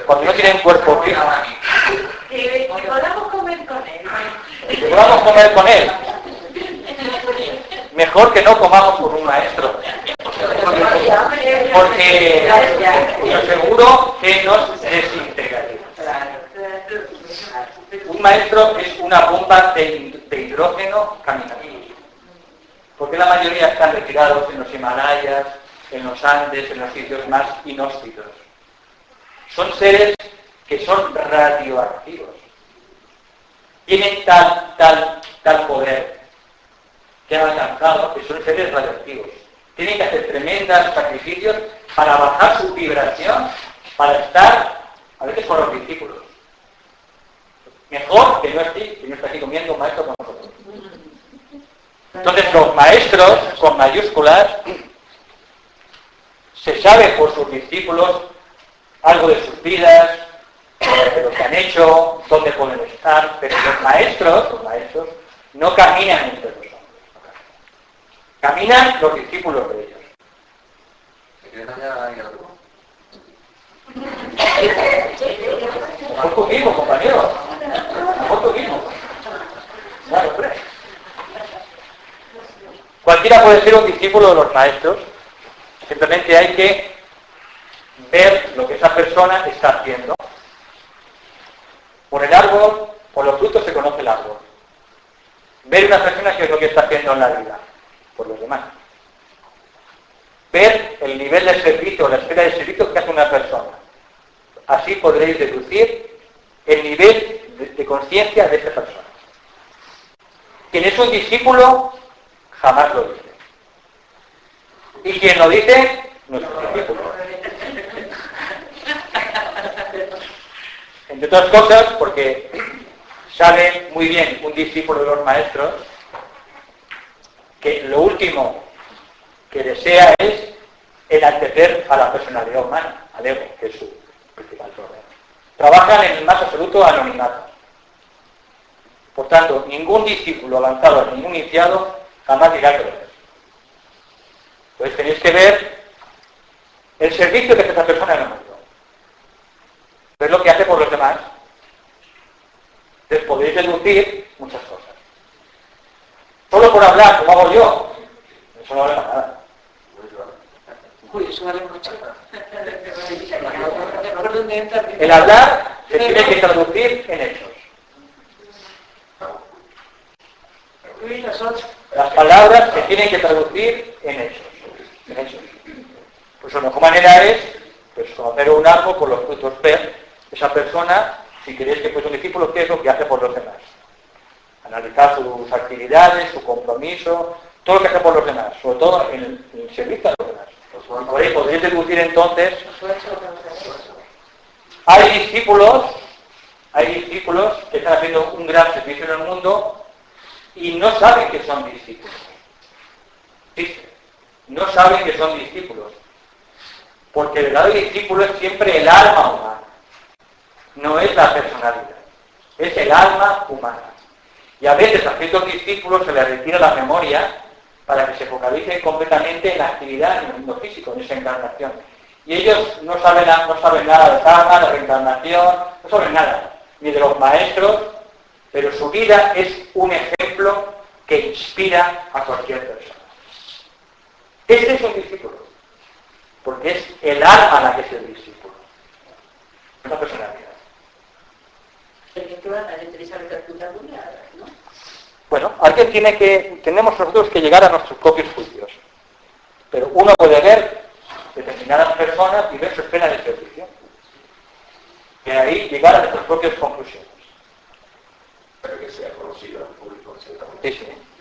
Cuando no tienen cuerpo físico, Que podamos comer con él. podamos comer con él. Mejor que no comamos con un maestro. Porque yo seguro que nos desintegraría. Un maestro es una bomba de hidrógeno caminando. Porque la mayoría están retirados en los Himalayas, en los Andes, en los sitios más inhóspitos. Son seres que son radioactivos. Tienen tal poder que han alcanzado que son seres radioactivos. Tienen que hacer tremendos sacrificios para bajar su vibración, para estar, a veces con los discípulos. Mejor que no esté aquí comiendo un maestro con nosotros. Entonces los maestros, con mayúsculas, se sabe por sus discípulos algo de sus vidas, de lo que han hecho, dónde pueden estar, pero los maestros no caminan entre los hombres. Caminan los discípulos de ellos. ¿Se quieren añadir algo? Mejor tú mismo, compañero. Mejor tú mismo. Claro, hombre. Cualquiera puede ser un discípulo de los maestros. Simplemente hay que ver lo que esa persona está haciendo. Por el árbol, por los frutos se conoce el árbol. Ver una persona qué es lo que está haciendo en la vida, por los demás. Ver el nivel de servicio, la esfera de servicio que hace una persona. Así podréis deducir el nivel de conciencia de esa persona. Quien es un discípulo, jamás lo dice. Y quien lo dice, no es un discípulo. Entre otras cosas, porque sabe muy bien un discípulo de los maestros que lo último que desea es enaltecer a la personalidad humana, al ego, que es su principal problema. Trabajan en el más absoluto anonimato. Por tanto, ningún discípulo avanzado, ningún iniciado, jamás dirá que lo es. Entonces tenéis que ver el servicio que hace esa persona en el mundo. Ver lo que hace por los demás. Entonces podéis deducir muchas cosas. Solo por hablar, como hago yo, eso no vale para nada. Uy, eso vale mucho. El hablar se tiene que traducir en hechos. Las palabras se tienen que traducir en hechos. Pues la mejor manera es conocer un árbol por los frutos, ver esa persona, si queréis que fuese un discípulo, qué es lo que hace por los demás. Analizar sus actividades, su compromiso, todo lo que hace por los demás, sobre todo en el servicio a los demás. Podréis deducir entonces, hay discípulos que están haciendo un gran servicio en el mundo y no saben que son discípulos. Sí, no saben que son discípulos. Porque el verdadero discípulo es siempre el alma humana. No es la personalidad. Es el alma humana. Y a veces a ciertos discípulos se les retira la memoria para que se focalicen completamente en la actividad en el mundo físico, en esa encarnación. Y ellos no saben nada de karma, de reencarnación, no saben nada. Ni de los maestros, pero su vida es un ejemplo que inspira a cualquier persona. Este es un discípulo, porque es el alma la que es el discípulo, una personalidad. Bueno, tenemos nosotros que llegar a nuestros propios juicios, pero uno puede ver determinadas personas y ver su esfera de servicio, y ahí llegar a nuestras propias conclusiones.